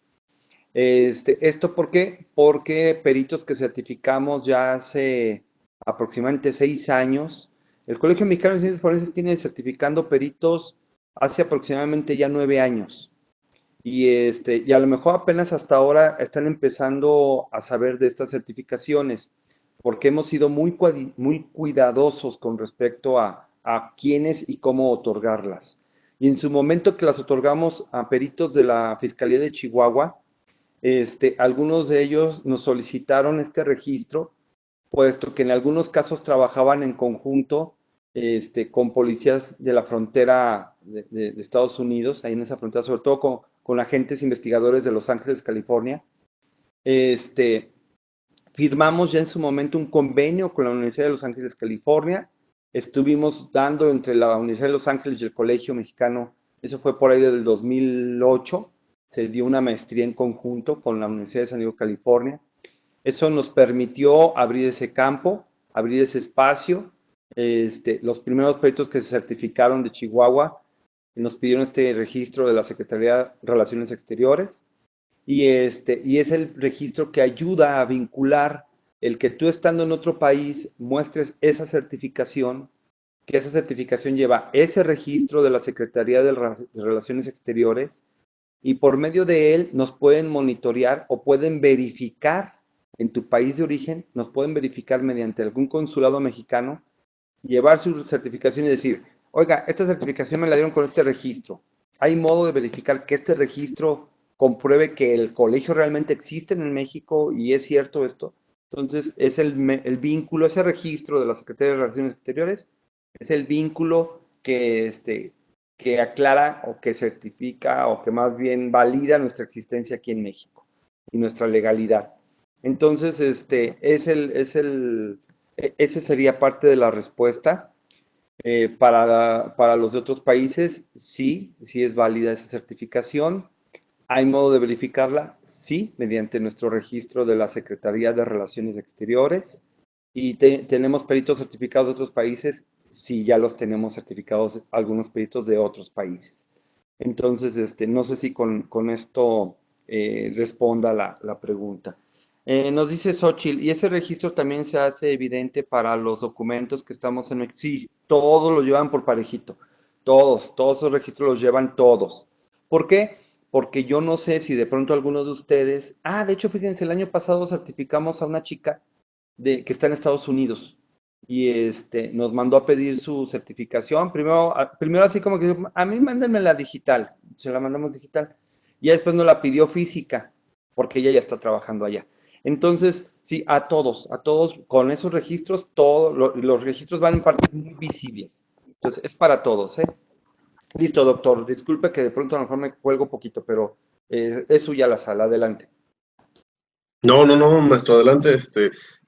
¿Esto por qué? Porque peritos que certificamos ya hace aproximadamente 6 años, el Colegio Mexicano de Ciencias Forenses tiene certificando peritos hace aproximadamente ya 9 años. Y a lo mejor apenas hasta ahora están empezando a saber de estas certificaciones, porque hemos sido muy cuidadosos con respecto a quiénes y cómo otorgarlas. Y en su momento que las otorgamos a peritos de la Fiscalía de Chihuahua, algunos de ellos nos solicitaron este registro, puesto que en algunos casos trabajaban en conjunto con policías de la frontera de Estados Unidos, ahí en esa frontera, sobre todo con agentes investigadores de Los Ángeles, California. Este, Firmamos ya en su momento un convenio con la Universidad de Los Ángeles, California. Estuvimos dando entre la Universidad de Los Ángeles y el Colegio Mexicano, eso fue por ahí del 2008, se dio una maestría en conjunto con la Universidad de San Diego, California. Eso nos permitió abrir ese campo, abrir ese espacio. Los primeros proyectos que se certificaron de Chihuahua nos pidieron este registro de la Secretaría de Relaciones Exteriores y es el registro que ayuda a vincular el que tú estando en otro país muestres esa certificación, que esa certificación lleva ese registro de la Secretaría de Relaciones Exteriores y por medio de él nos pueden monitorear o pueden verificar en tu país de origen, nos pueden verificar mediante algún consulado mexicano, llevar su certificación y decir, oiga, esta certificación me la dieron con este registro. Hay modo de verificar que este registro compruebe que el colegio realmente existe en México y es cierto esto. Entonces, es el vínculo, ese registro de la Secretaría de Relaciones Exteriores, es el vínculo que aclara o que certifica o que más bien valida nuestra existencia aquí en México y nuestra legalidad. Entonces, ese sería parte de la respuesta. Para los de otros países, sí, sí es válida esa certificación. ¿Hay modo de verificarla? Sí, mediante nuestro registro de la Secretaría de Relaciones Exteriores. ¿Y tenemos peritos certificados de otros países? Sí, ya los tenemos certificados algunos peritos de otros países. Entonces, no sé si con esto responda la pregunta. Nos dice Xochitl, ¿y ese registro también se hace evidente para los documentos que estamos en? Sí, todos los llevan por parejito. Todos esos registros los llevan todos. ¿Por qué? Porque yo no sé si de pronto algunos de ustedes. De hecho, fíjense, el año pasado certificamos a una chica que está en Estados Unidos y nos mandó a pedir su certificación. Primero así como que a mí mándenme la digital, se la mandamos digital. Y ya después nos la pidió física, porque ella ya está trabajando allá. Entonces, sí, a todos, con esos registros, todos los registros van en partes muy visibles. Entonces, es para todos, ¿eh? Listo, doctor. Disculpe que de pronto a lo mejor me cuelgo un poquito, pero es suya la sala. Adelante. No, no, no, maestro, adelante.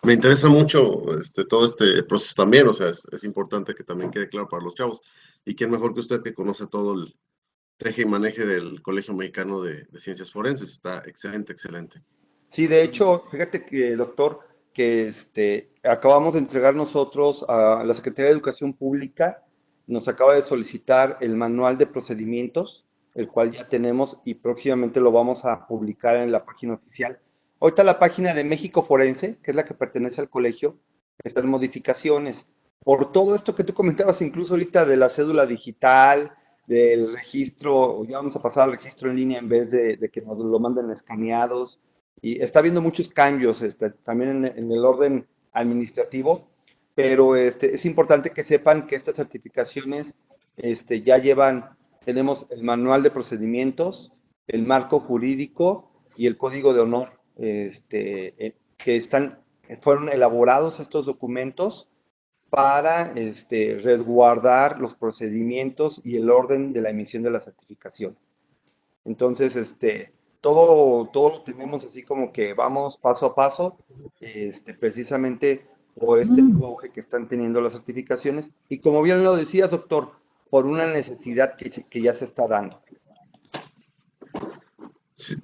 Me interesa mucho todo este proceso también, o sea, es importante que también quede claro para los chavos. Y quién mejor que usted que conoce todo el teje y maneje del Colegio Mexicano de Ciencias Forenses. Está excelente, excelente. Sí, de hecho, fíjate que, doctor, que acabamos de entregar nosotros a la Secretaría de Educación Pública, nos acaba de solicitar el manual de procedimientos, el cual ya tenemos y próximamente lo vamos a publicar en la página oficial. Ahorita la página de México Forense, que es la que pertenece al colegio, estas modificaciones. Por todo esto que tú comentabas, incluso ahorita de la cédula digital, del registro, ya vamos a pasar al registro en línea en vez de que nos lo manden escaneados. Y está habiendo muchos cambios también en el orden administrativo, pero es importante que sepan que estas certificaciones ya tenemos el manual de procedimientos, el marco jurídico y el código de honor, que fueron elaborados estos documentos para resguardar los procedimientos y el orden de la emisión de las certificaciones. Entonces, todo lo tenemos así como que vamos paso a paso, precisamente por este nuevo auge que están teniendo las certificaciones. Y como bien lo decías, doctor, por una necesidad que ya se está dando. Sí,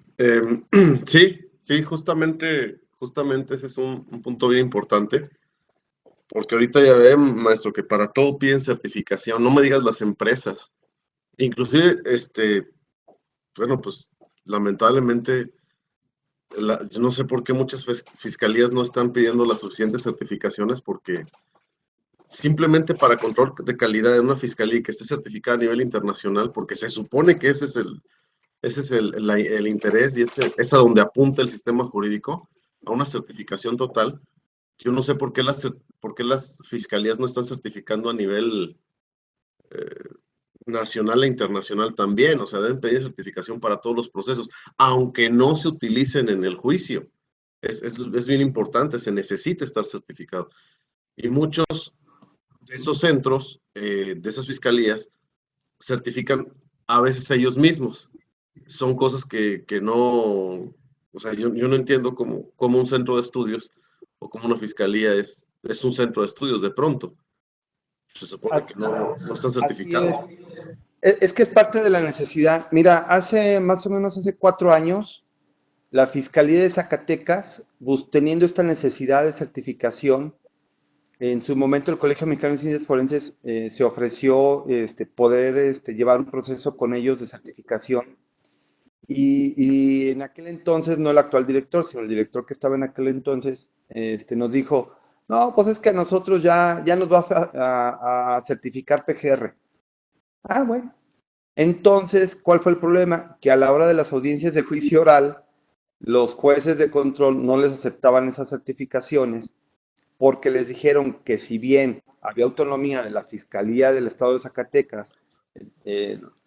sí, justamente ese es un punto bien importante, porque ahorita ya ven, maestro, que para todo piden certificación, no me digas las empresas. Inclusive, bueno, pues lamentablemente, yo no sé por qué muchas fiscalías no están pidiendo las suficientes certificaciones, porque simplemente para control de calidad de una fiscalía que esté certificada a nivel internacional, porque se supone que ese es el interés y es a donde apunta el sistema jurídico, a una certificación total. Yo no sé por qué las fiscalías no están certificando a nivel nacional e internacional también, o sea, deben pedir certificación para todos los procesos, aunque no se utilicen en el juicio. Es bien importante, se necesita estar certificado. Y muchos de esos centros, de esas fiscalías, certifican a veces ellos mismos. Son cosas que no, o sea, yo no entiendo cómo un centro de estudios o como una fiscalía es un centro de estudios de pronto. Se supone que no están Así certificados. Es que es parte de la necesidad. Mira, más o menos hace 4 años, la Fiscalía de Zacatecas, teniendo esta necesidad de certificación, en su momento el Colegio Mexicano de Ciencias Forenses se ofreció poder llevar un proceso con ellos de certificación. Y en aquel entonces, no el actual director, sino el director que estaba en aquel entonces, nos dijo, no, pues es que a nosotros ya nos va a certificar PGR. Ah, bueno. Entonces, ¿cuál fue el problema? Que a la hora de las audiencias de juicio oral, los jueces de control no les aceptaban esas certificaciones porque les dijeron que si bien había autonomía de la Fiscalía del Estado de Zacatecas,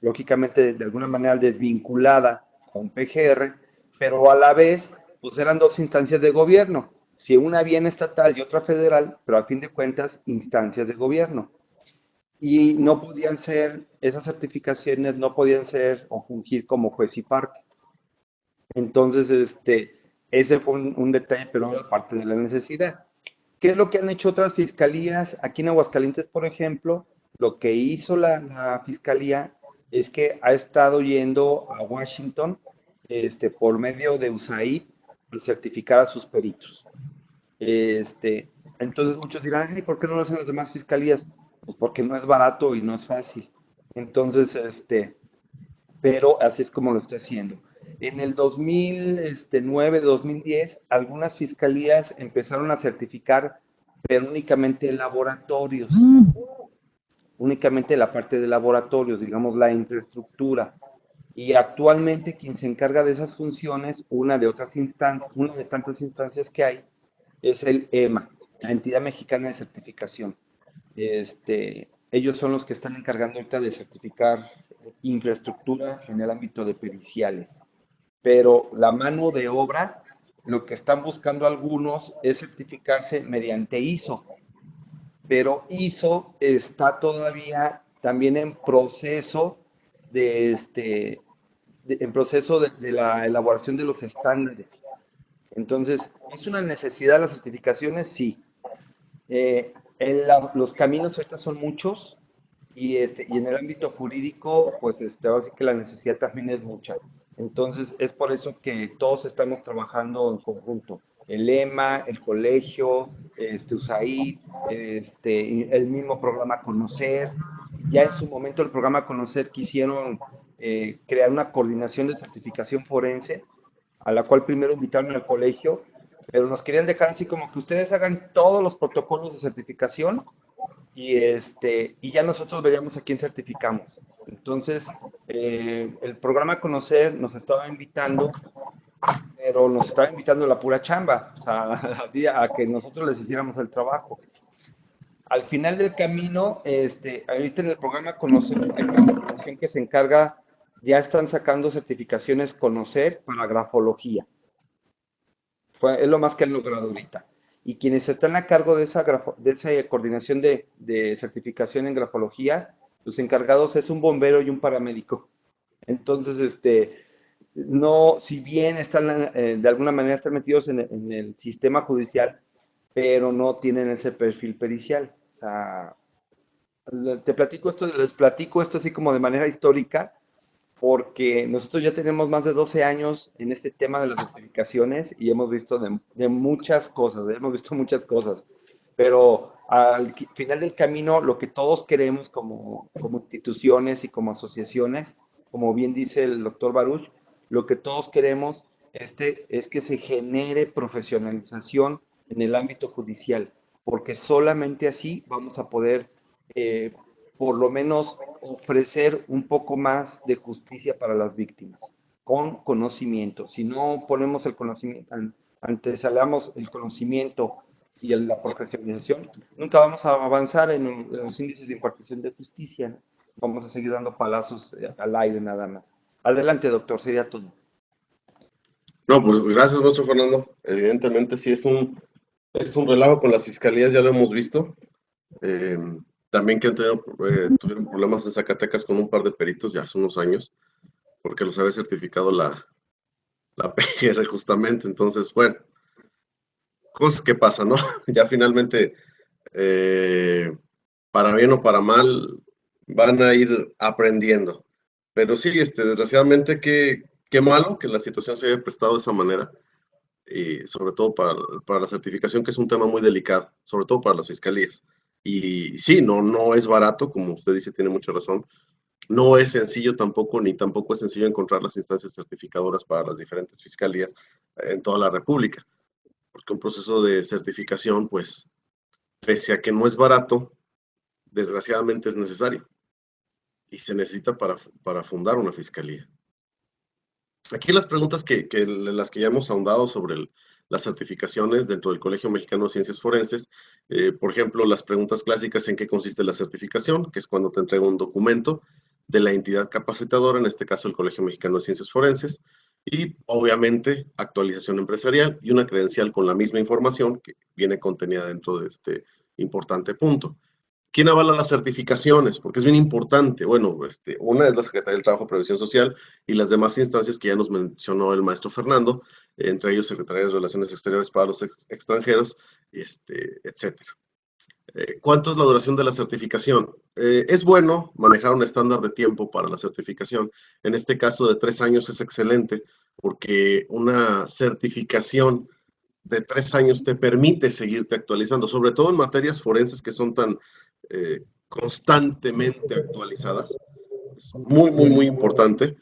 lógicamente de alguna manera desvinculada con PGR, pero a la vez pues eran dos instancias de gobierno, si una bien estatal y otra federal, pero a fin de cuentas instancias de gobierno. Y no podían ser, esas certificaciones no podían ser o fungir como juez y parte. Entonces, ese fue un detalle, pero era parte de la necesidad. ¿Qué es lo que han hecho otras fiscalías? Aquí en Aguascalientes, por ejemplo, lo que hizo la fiscalía es que ha estado yendo a Washington por medio de USAID a certificar a sus peritos. Entonces muchos dirán, "Ay, ¿por qué no lo hacen las demás fiscalías? Pues porque no es barato y no es fácil. Entonces, pero así es como lo está haciendo. En el 2009, 2010, algunas fiscalías empezaron a certificar, pero únicamente laboratorios, únicamente la parte de laboratorios, digamos la infraestructura. Y actualmente quien se encarga de esas funciones, una de tantas instancias que hay, es el EMA, la Entidad Mexicana de Certificación. Ellos son los que están encargando ahorita de certificar infraestructura en el ámbito de periciales. Pero la mano de obra, lo que están buscando algunos es certificarse mediante ISO, pero ISO está todavía también en proceso de la elaboración de los estándares. Entonces, ¿es una necesidad las certificaciones? Sí. Los caminos ahorita son muchos y en el ámbito jurídico, pues ahora sí que la necesidad también es mucha. Entonces, es por eso que todos estamos trabajando en conjunto. El EMA, el colegio, USAID, el mismo programa Conocer. Ya en su momento el programa Conocer quisieron crear una coordinación de certificación forense, a la cual primero invitaron al colegio, pero nos querían dejar así como que ustedes hagan todos los protocolos de certificación y ya nosotros veríamos a quién certificamos. Entonces, el programa Conocer nos estaba invitando, pero nos estaba invitando a la pura chamba, o sea, a que nosotros les hiciéramos el trabajo. Al final del camino, ahorita en el programa Conocer, hay una organización que se encarga, ya están sacando certificaciones Conocer para grafología. Es lo más que han logrado ahorita. Y quienes están a cargo de esa coordinación de certificación en grafología, los encargados es un bombero y un paramédico. Entonces, no, si bien están, de alguna manera están metidos en el sistema judicial, pero no tienen ese perfil pericial. O sea, les platico esto así como de manera histórica, porque nosotros ya tenemos más de 12 años en este tema de las certificaciones y hemos visto de muchas cosas, hemos visto muchas cosas, pero al final del camino lo que todos queremos como instituciones y como asociaciones, como bien dice el doctor Baruch, lo que todos queremos es que se genere profesionalización en el ámbito judicial, porque solamente así vamos a poder eh, por lo menos ofrecer un poco más de justicia para las víctimas, con conocimiento. Si no ponemos el conocimiento, antesalamos el conocimiento y la profesionalización, nunca vamos a avanzar en los índices de impartición de justicia, ¿no? Vamos a seguir dando palazos al aire nada más. Adelante, doctor, sería todo. No, pues gracias, maestro Fernando. Evidentemente sí es un relajo con las fiscalías, ya lo hemos visto. Eh, También que tuvieron problemas en Zacatecas con un par de peritos ya hace unos años, porque los había certificado la PGR justamente. Entonces, bueno, cosas que pasan, ¿no? Ya finalmente, eh, para bien o para mal, van a ir aprendiendo. Pero sí, desgraciadamente, qué malo que la situación se haya prestado de esa manera, y sobre todo para la certificación, que es un tema muy delicado, sobre todo para las fiscalías. Y sí, no es barato, como usted dice, tiene mucha razón. No es sencillo tampoco, ni tampoco es sencillo encontrar las instancias certificadoras para las diferentes fiscalías en toda la República, porque un proceso de certificación, pues, pese a que no es barato, desgraciadamente es necesario y se necesita para fundar una fiscalía. Aquí las preguntas las que ya hemos ahondado sobre las certificaciones dentro del Colegio Mexicano de Ciencias Forenses, por ejemplo, las preguntas clásicas: ¿en qué consiste la certificación? Que es cuando te entrega un documento de la entidad capacitadora, en este caso el Colegio Mexicano de Ciencias Forenses, y obviamente actualización empresarial y una credencial con la misma información que viene contenida dentro de este importante punto. ¿Quién avala las certificaciones? Porque es bien importante. Bueno, una es la Secretaría del Trabajo y Previsión Social y las demás instancias que ya nos mencionó el maestro Fernando, entre ellos Secretaría de Relaciones Exteriores para los extranjeros, etcétera. ¿Cuánto es la duración de la certificación? Es bueno manejar un estándar de tiempo para la certificación. En este caso de 3 años es excelente, porque una certificación de 3 años te permite seguirte actualizando, sobre todo en materias forenses que son tan constantemente actualizadas. Es muy importante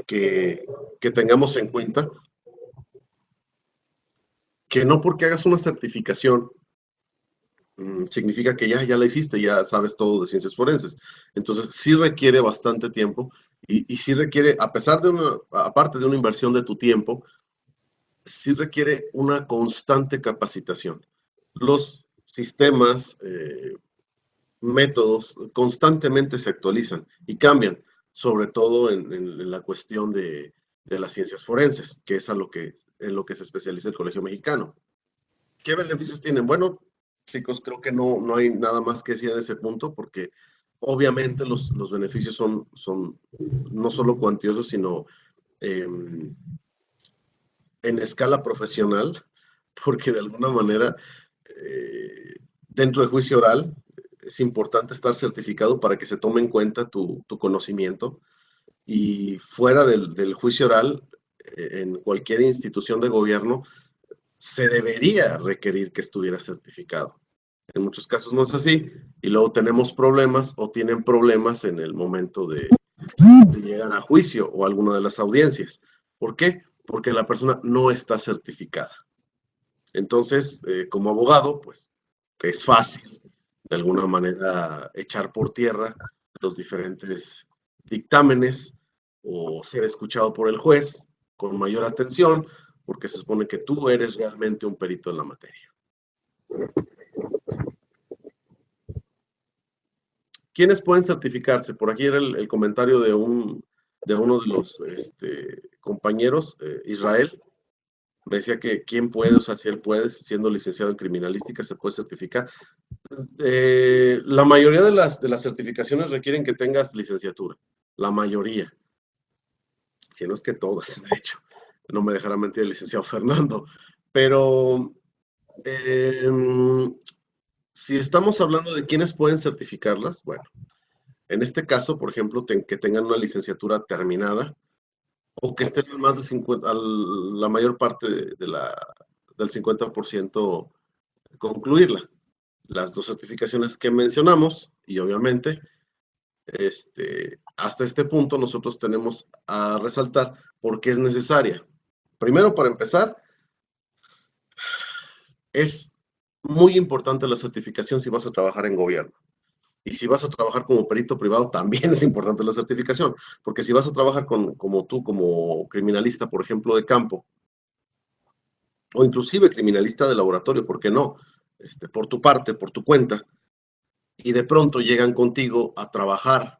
que tengamos en cuenta que no porque hagas una certificación significa que ya la hiciste, ya sabes todo de ciencias forenses. Entonces sí requiere bastante tiempo y sí requiere, aparte de una inversión de tu tiempo, sí requiere una constante capacitación. Los sistemas, métodos constantemente se actualizan y cambian, sobre todo en la cuestión de las ciencias forenses, que es en lo que se especializa el Colegio Mexicano. ¿Qué beneficios tienen? Bueno, chicos, creo que no hay nada más que decir en ese punto, porque obviamente los beneficios son no solo cuantiosos, sino eh, en escala profesional, porque de alguna manera, dentro del juicio oral, es importante estar certificado para que se tome en cuenta tu conocimiento, y fuera del juicio oral, en cualquier institución de gobierno, se debería requerir que estuviera certificado. En muchos casos no es así, y luego tenemos problemas o tienen problemas en el momento de llegar a juicio o a alguna de las audiencias. ¿Por qué? Porque la persona no está certificada. Entonces, como abogado, pues es fácil de alguna manera echar por tierra los diferentes dictámenes o ser escuchado por el juez con mayor atención, porque se supone que tú eres realmente un perito en la materia. ¿Quiénes pueden certificarse? Por aquí era el comentario de uno de los compañeros, Israel, me decía que quién puede, o sea, si él puede, siendo licenciado en criminalística, se puede certificar. La mayoría de las certificaciones requieren que tengas licenciatura, la mayoría, que no es que todas, de hecho, no me dejará mentir el licenciado Fernando, pero eh, si estamos hablando de quiénes pueden certificarlas, bueno, en este caso, por ejemplo, que tengan una licenciatura terminada o que estén en más de 50, la mayor parte del 50% concluirla. Las dos certificaciones que mencionamos y obviamente hasta este punto nosotros tenemos a resaltar por qué es necesaria. Primero, para empezar, es muy importante la certificación si vas a trabajar en gobierno. Y si vas a trabajar como perito privado, también es importante la certificación, porque si vas a trabajar como tú, como criminalista, por ejemplo, de campo, o inclusive criminalista de laboratorio, ¿por qué no? Por tu parte, por tu cuenta, y de pronto llegan contigo a trabajar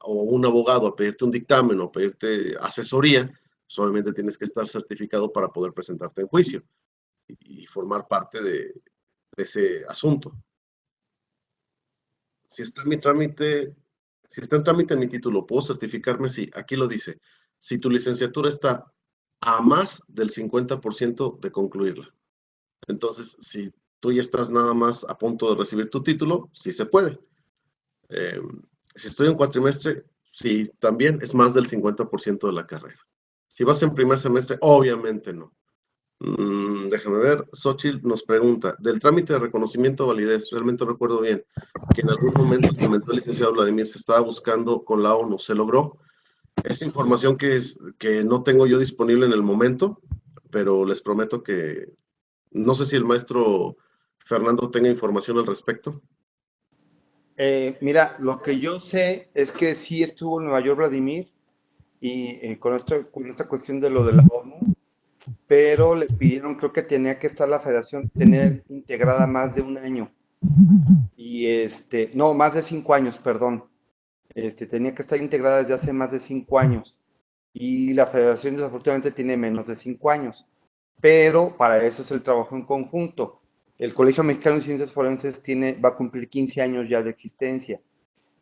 o un abogado a pedirte un dictamen o pedirte asesoría, solamente tienes que estar certificado para poder presentarte en juicio y formar parte de ese asunto. Si está en mi trámite, si está en trámite mi título, ¿puedo certificarme? Sí, aquí lo dice. Si tu licenciatura está a más del 50% de concluirla. Entonces, si tú ya estás nada más a punto de recibir tu título, sí se puede. Eh, si estoy en cuatrimestre, sí, también es más del 50% de la carrera. Si vas en primer semestre, obviamente no. Déjame ver, Xochitl nos pregunta, del trámite de reconocimiento de validez, realmente recuerdo bien que en algún momento comentó el licenciado Vladimir, se estaba buscando con la ONU, ¿se logró? Es información que no tengo yo disponible en el momento, pero les prometo que no sé si el maestro Fernando tenga información al respecto. Mira, lo que yo sé es que sí estuvo en Nueva York Vladimir y con esta cuestión de lo de la ONU, pero le pidieron, creo que tenía que estar la federación, tener integrada más de un año. Y no, más de 5 años, perdón. Tenía que estar integrada desde hace más de 5 años. Y la federación desafortunadamente tiene menos de 5 años. Pero para eso es el trabajo en conjunto. El Colegio Mexicano de Ciencias Forenses va a cumplir 15 años ya de existencia.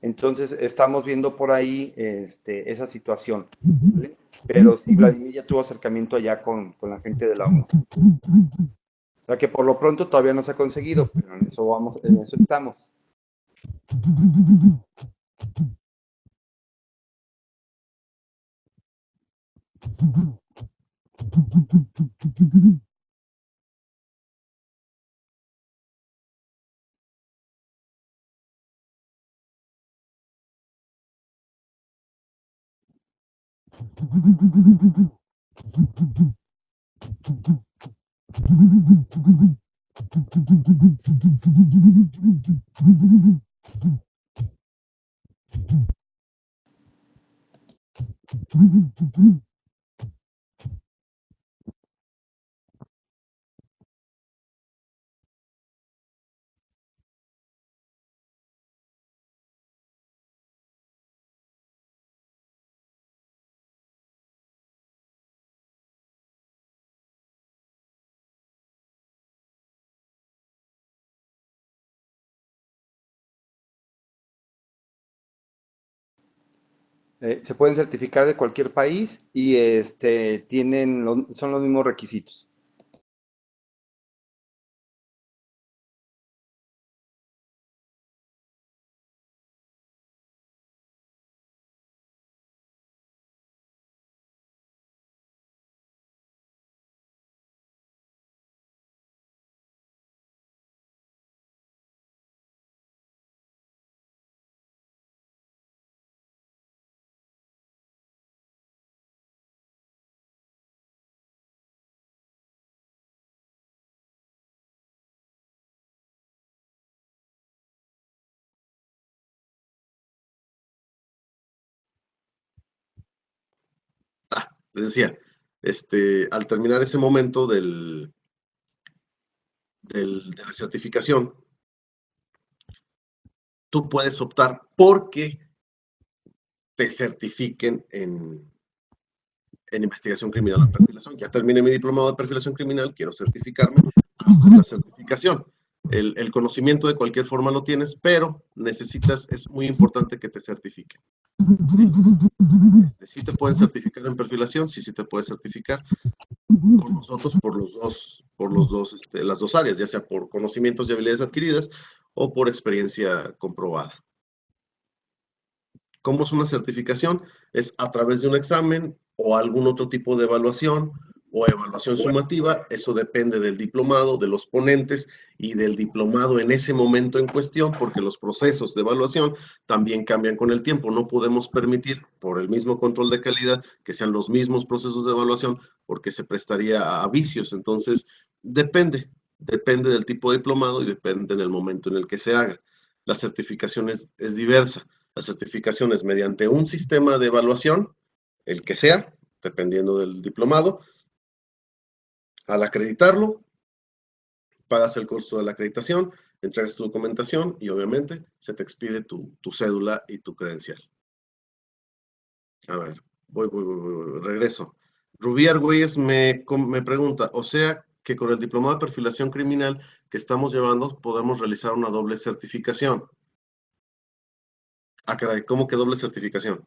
Entonces estamos viendo por ahí esa situación. ¿Sale? Pero sí, Vladimir ya tuvo acercamiento allá con la gente de la ONU. O sea que por lo pronto todavía no se ha conseguido, pero en eso estamos. Se pueden certificar de cualquier país y son los mismos requisitos. Les decía, al terminar ese momento de la certificación, tú puedes optar porque te certifiquen en investigación criminal o perfilación. Ya terminé mi diplomado de perfilación criminal, quiero certificarme, haces la certificación. El conocimiento de cualquier forma lo tienes, pero es muy importante que te certifiquen. Sí te pueden certificar en perfilación, sí te puedes certificar con nosotros las dos áreas, ya sea por conocimientos y habilidades adquiridas o por experiencia comprobada. ¿Cómo es una certificación? Es a través de un examen o algún otro tipo de evaluación o evaluación sumativa. Eso depende del diplomado, de los ponentes y del diplomado en ese momento en cuestión, porque los procesos de evaluación también cambian con el tiempo. No podemos permitir, por el mismo control de calidad, que sean los mismos procesos de evaluación, porque se prestaría a vicios. Entonces, depende del tipo de diplomado y depende del momento en el que se haga. La certificación es diversa. La certificación es mediante un sistema de evaluación, el que sea, dependiendo del diplomado. Al acreditarlo, pagas el costo de la acreditación, entregas tu documentación y obviamente se te expide tu cédula y tu credencial. A ver, voy, regreso. Rubí Argüelles me pregunta, o sea que con el diplomado de perfilación criminal que estamos llevando podemos realizar una doble certificación. Ah, caray, ¿cómo que doble certificación?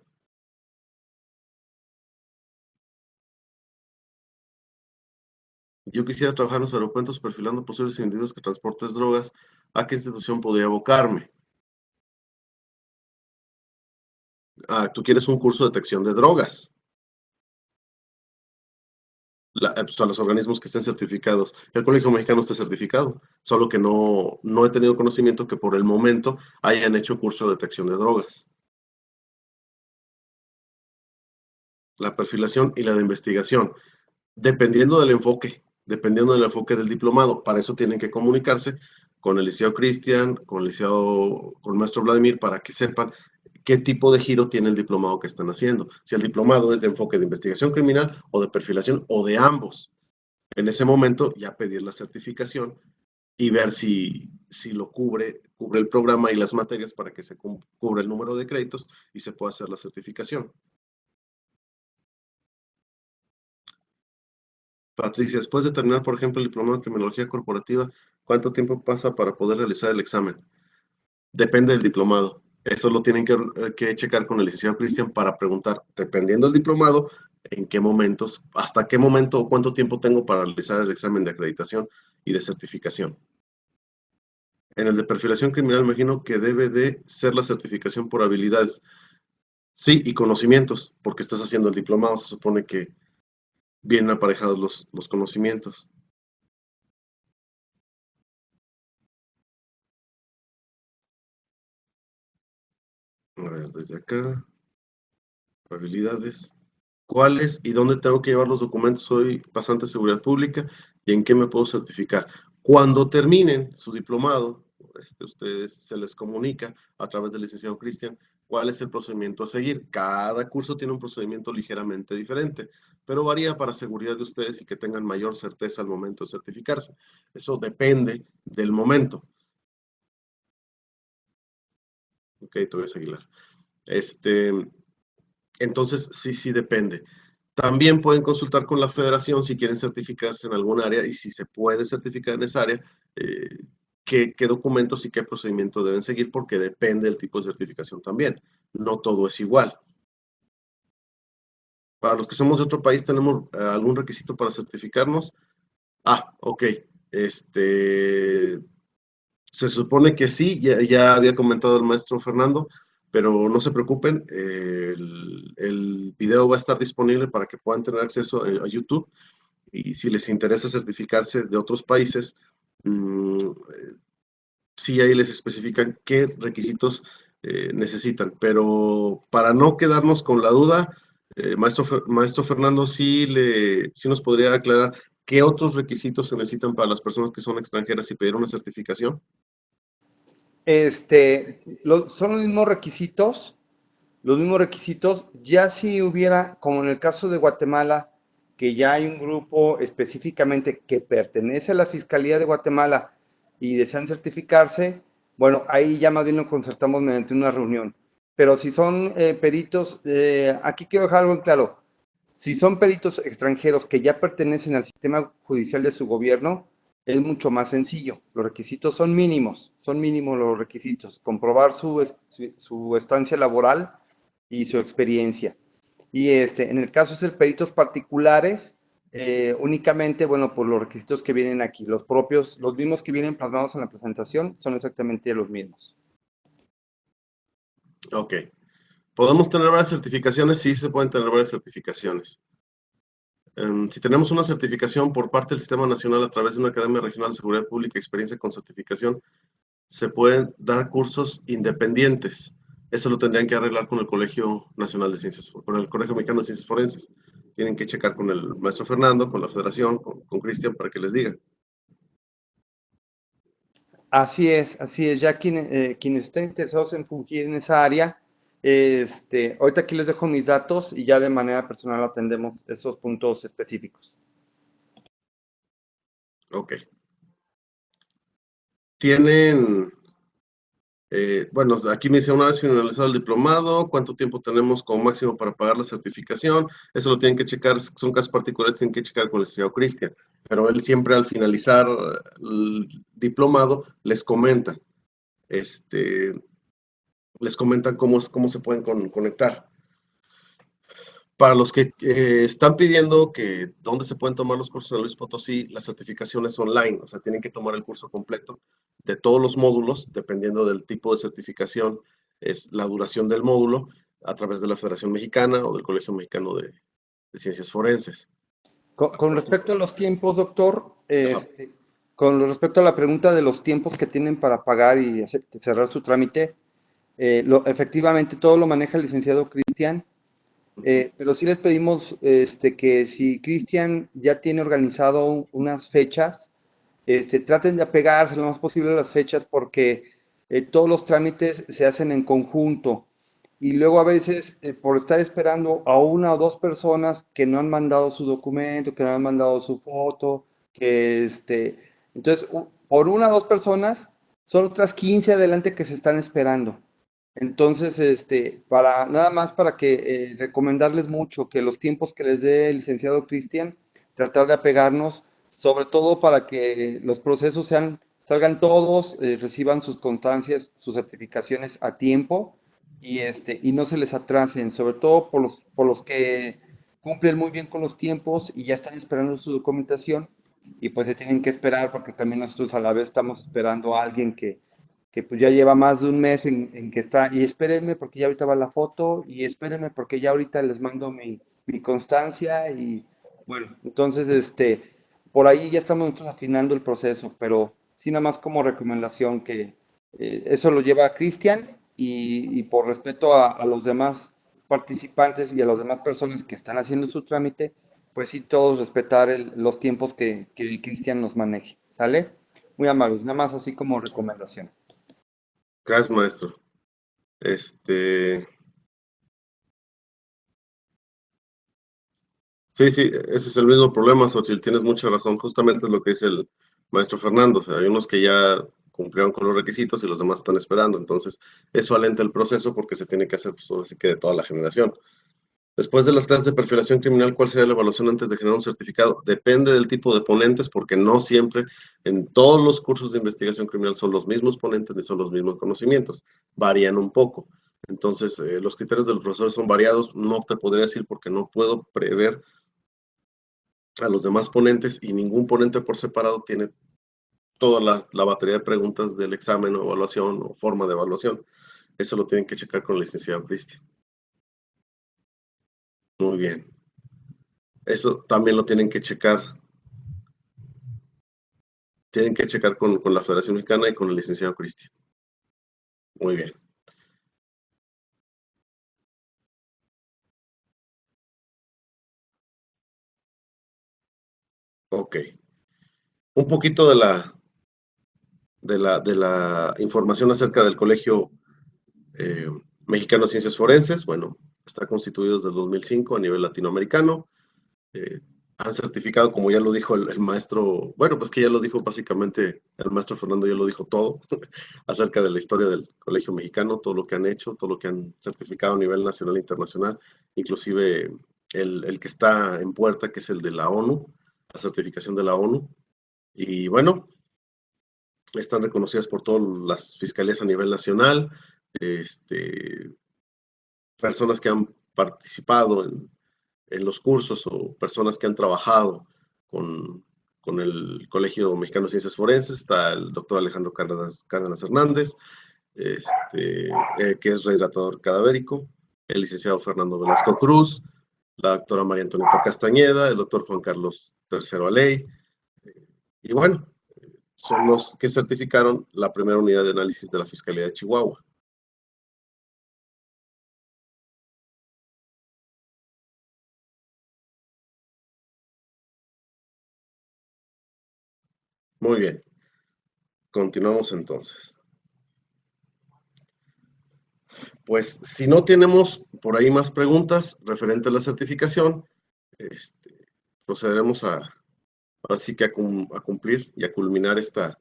Yo quisiera trabajar en los aeropuertos perfilando posibles individuos que transportes drogas. ¿A qué institución podría abocarme? Ah, tú quieres un curso de detección de drogas. Pues a los organismos que estén certificados. El Colegio Mexicano está certificado, solo que no he tenido conocimiento que por el momento hayan hecho curso de detección de drogas. La perfilación y la de investigación, dependiendo del enfoque del diplomado. Para eso tienen que comunicarse con el licenciado Cristian, con el maestro Vladimir, para que sepan qué tipo de giro tiene el diplomado que están haciendo. Si el diplomado es de enfoque de investigación criminal o de perfilación o de ambos. En ese momento ya pedir la certificación y ver si lo cubre el programa y las materias para que se cubra el número de créditos y se pueda hacer la certificación. Patricia, después de terminar, por ejemplo, el diplomado de criminología corporativa, ¿cuánto tiempo pasa para poder realizar el examen? Depende del diplomado. Eso lo tienen que checar con el licenciado Cristian para preguntar, dependiendo del diplomado, en qué momentos, hasta qué momento o cuánto tiempo tengo para realizar el examen de acreditación y de certificación. En el de perfilación criminal, me imagino que debe de ser la certificación por habilidades. Sí, y conocimientos, porque estás haciendo el diplomado, se supone que vienen aparejados los conocimientos. A ver, desde acá, habilidades. ¿Cuáles y dónde tengo que llevar los documentos? Soy pasante de seguridad pública y en qué me puedo certificar. Cuando terminen su diplomado, ustedes se les comunica a través del licenciado Cristian cuál es el procedimiento a seguir. Cada curso tiene un procedimiento ligeramente diferente, pero varía para seguridad de ustedes y que tengan mayor certeza al momento de certificarse. Eso depende del momento. Ok, Tobias Aguilar. Entonces, sí depende. También pueden consultar con la federación si quieren certificarse en algún área y si se puede certificar en esa área, qué documentos y qué procedimiento deben seguir, porque depende del tipo de certificación también. No todo es igual. Para los que somos de otro país, ¿tenemos algún requisito para certificarnos? Ah, ok. Se supone que sí, ya había comentado el maestro Fernando, pero no se preocupen, el video va a estar disponible para que puedan tener acceso a YouTube y si les interesa certificarse de otros países, sí ahí les especifican qué requisitos necesitan, pero para no quedarnos con la duda, maestro Fernando, sí nos podría aclarar qué otros requisitos se necesitan para las personas que son extranjeras y pedir una certificación. Son los mismos requisitos los mismos requisitos. Ya si hubiera, como en el caso de Guatemala, que ya hay un grupo específicamente que pertenece a la Fiscalía de Guatemala y desean certificarse, bueno, ahí ya más bien lo concertamos mediante una reunión. Pero si son peritos, aquí quiero dejar algo en claro. Si son peritos extranjeros que ya pertenecen al sistema judicial de su gobierno, es mucho más sencillo. Los requisitos son mínimos los requisitos. Comprobar su estancia laboral y su experiencia. Y en el caso de ser peritos particulares, únicamente, bueno, por los requisitos que vienen aquí, los propios, los mismos que vienen plasmados en la presentación, son exactamente los mismos. Ok. ¿Podemos tener varias certificaciones? Sí, se pueden tener varias certificaciones. Si tenemos una certificación por parte del Sistema Nacional a través de una Academia Regional de Seguridad Pública, experiencia con certificación, se pueden dar cursos independientes. Eso lo tendrían que arreglar con el Colegio Nacional de Ciencias, con el Colegio Mexicano de Ciencias Forenses. Tienen que checar con el maestro Fernando, con la federación, con Cristian, para que les diga. Así es. Ya quienes estén interesados en fungir en esa área, ahorita aquí les dejo mis datos y ya de manera personal atendemos esos puntos específicos. Ok. Tienen, bueno, aquí me dice una vez finalizado el diplomado, ¿cuánto tiempo tenemos como máximo para pagar la certificación? Eso lo tienen que checar, son casos particulares, tienen que checar con el licenciado Cristian, pero él siempre al finalizar el diplomado les comenta, este, les comentan cómo se pueden conectar. Para los que están pidiendo que dónde se pueden tomar los cursos en Luis Potosí, la certificación es online, o sea, tienen que tomar el curso completo de todos los módulos, dependiendo del tipo de certificación, es la duración del módulo, a través de la Federación Mexicana o del Colegio Mexicano de Ciencias Forenses. Con respecto a los tiempos, doctor, Ajá. con respecto a la pregunta de los tiempos que tienen para pagar y cerrar su trámite, efectivamente todo lo maneja el licenciado Cristian. Pero sí les pedimos que si Cristian ya tiene organizado unas fechas, traten de apegarse lo más posible a las fechas porque todos los trámites se hacen en conjunto y luego a veces por estar esperando a una o dos personas que no han mandado su documento, que no han mandado su foto, entonces por una o dos personas son otras 15 adelante que se están esperando. Entonces, para nada más para que recomendarles mucho que los tiempos que les dé el licenciado Cristian, tratar de apegarnos, sobre todo para que los procesos salgan todos, reciban sus constancias, sus certificaciones a tiempo y no se les atrasen, sobre todo por los que cumplen muy bien con los tiempos y ya están esperando su documentación y pues se tienen que esperar porque también nosotros a la vez estamos esperando a alguien que pues ya lleva más de un mes en que está, y espérenme porque ya ahorita va la foto, y espérenme porque ya ahorita les mando mi constancia, y bueno, entonces, por ahí ya estamos nosotros afinando el proceso, pero sí nada más como recomendación que eso lo lleva a Cristian, y por respeto a los demás participantes y a las demás personas que están haciendo su trámite, pues sí todos respetar los tiempos que Cristian nos maneje, ¿sale? Muy amables, nada más así como recomendación. Gracias, maestro. Este, sí, sí, ese es el mismo problema, Xochitl, tienes mucha razón, justamente es lo que dice el maestro Fernando, o sea, hay unos que ya cumplieron con los requisitos y los demás están esperando, entonces eso alenta el proceso porque se tiene que hacer, pues, ahora sí que de toda la generación. Después de las clases de perfilación criminal, ¿cuál sería la evaluación antes de generar un certificado? Depende del tipo de ponentes, porque no siempre en todos los cursos de investigación criminal son los mismos ponentes ni son los mismos conocimientos, varían un poco. Entonces, los criterios del profesor son variados, no te podría decir porque no puedo prever a los demás ponentes y ningún ponente por separado tiene toda la batería de preguntas del examen o evaluación o forma de evaluación. Eso lo tienen que checar con el licenciado Cristian. Muy bien. Eso también lo tienen que checar con la Federación Mexicana y con el licenciado Cristian. Muy bien. Ok. Un poquito de la información acerca del colegio Mexicano de Ciencias Forenses, bueno, está constituido desde el 2005 a nivel latinoamericano. Eh, Han certificado, como ya lo dijo el maestro, bueno, pues que ya lo dijo básicamente, el maestro Fernando ya lo dijo todo acerca de la historia del Colegio Mexicano, todo lo que han hecho, todo lo que han certificado a nivel nacional e internacional, inclusive el que está en puerta, que es el de la ONU, la certificación de la ONU. Y bueno, están reconocidas por todas las fiscalías a nivel nacional, este, personas que han participado en los cursos o personas que han trabajado con, con el Colegio Mexicano de Ciencias Forenses. Está el doctor Alejandro Cárdenas Hernández, que es rehidratador cadavérico, el licenciado Fernando Velasco Cruz, la doctora María Antonieta Castañeda, el doctor Juan Carlos III Aley, y bueno, son los que certificaron la primera unidad de análisis de la Fiscalía de Chihuahua. Muy bien, continuamos entonces. Pues si no tenemos por ahí más preguntas referente a la certificación, procederemos ahora sí que a cumplir y a culminar esta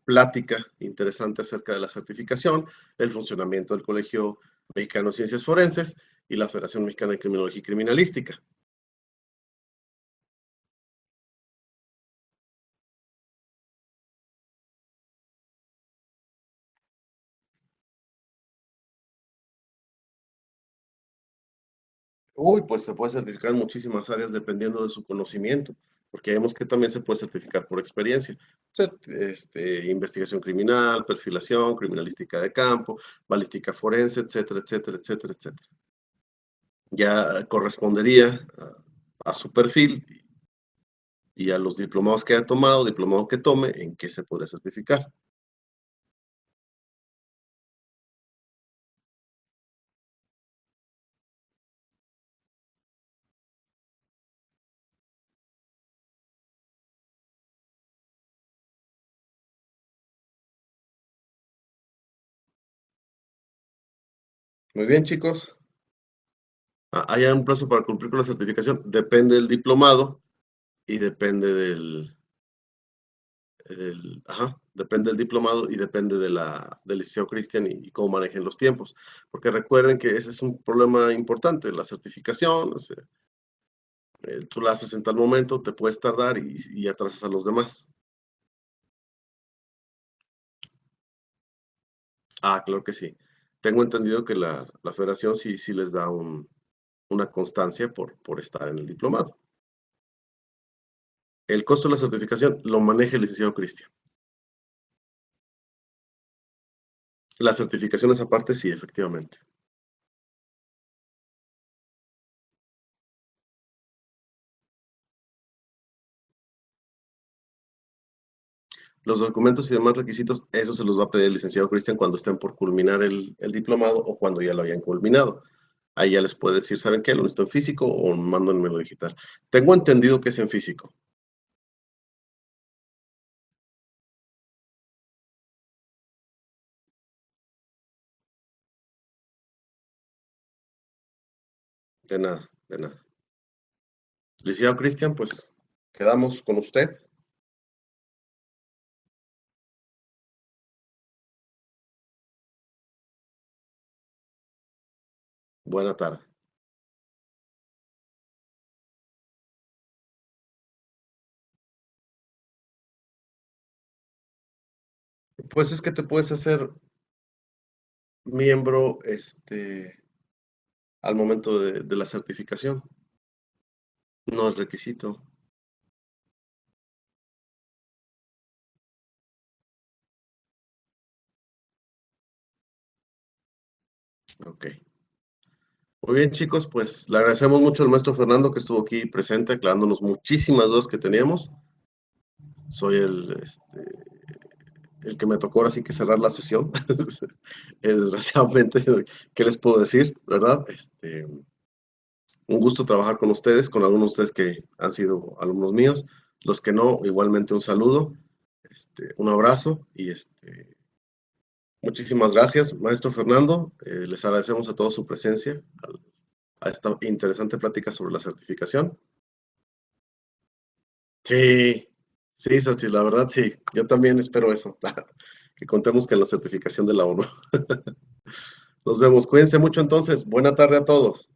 plática interesante acerca de la certificación, el funcionamiento del Colegio Mexicano de Ciencias Forenses y la Federación Mexicana de Criminología y Criminalística. Uy, pues se puede certificar en muchísimas áreas dependiendo de su conocimiento, porque vemos que también se puede certificar por experiencia. Investigación criminal, perfilación, criminalística de campo, balística forense, etcétera, etcétera, etcétera, etcétera. Ya correspondería a su perfil y a los diplomados que haya tomado, diplomado que tome, en qué se podría certificar. Muy bien, chicos. ¿Hay un plazo para cumplir con la certificación? Depende del diplomado y depende depende del diplomado y depende del licenciado Cristian y cómo manejen los tiempos. Porque recuerden que ese es un problema importante, la certificación. O sea, tú la haces en tal momento, te puedes tardar y atrasas a los demás. Ah, claro que sí. Tengo entendido que la federación sí les da una constancia por estar en el diplomado. El costo de la certificación lo maneja el licenciado Cristian. La certificación esa parte sí, efectivamente. Los documentos y demás requisitos, eso se los va a pedir el licenciado Cristian cuando estén por culminar el diplomado o cuando ya lo hayan culminado. Ahí ya les puede decir, ¿saben qué? ¿Lo necesito en físico o mándenmelo digital? Tengo entendido que es en físico. De nada, de nada. Licenciado Cristian, pues quedamos con usted. Buena tarde. Pues es que te puedes hacer miembro al momento de la certificación. No es requisito. Ok. Muy bien, chicos, pues le agradecemos mucho al maestro Fernando que estuvo aquí presente, aclarándonos muchísimas dudas que teníamos. Soy el que me tocó ahora sí que cerrar la sesión. Desgraciadamente, ¿qué les puedo decir? ¿Verdad? Un gusto trabajar con ustedes, con algunos de ustedes que han sido alumnos míos. Los que no, igualmente un saludo, un abrazo y Muchísimas gracias, maestro Fernando. Les agradecemos a todos su presencia a esta interesante plática sobre la certificación. Sí, sí, Xochitl, la verdad sí. Yo también espero eso, que contemos con la certificación de la ONU. Nos vemos. Cuídense mucho entonces. Buena tarde a todos.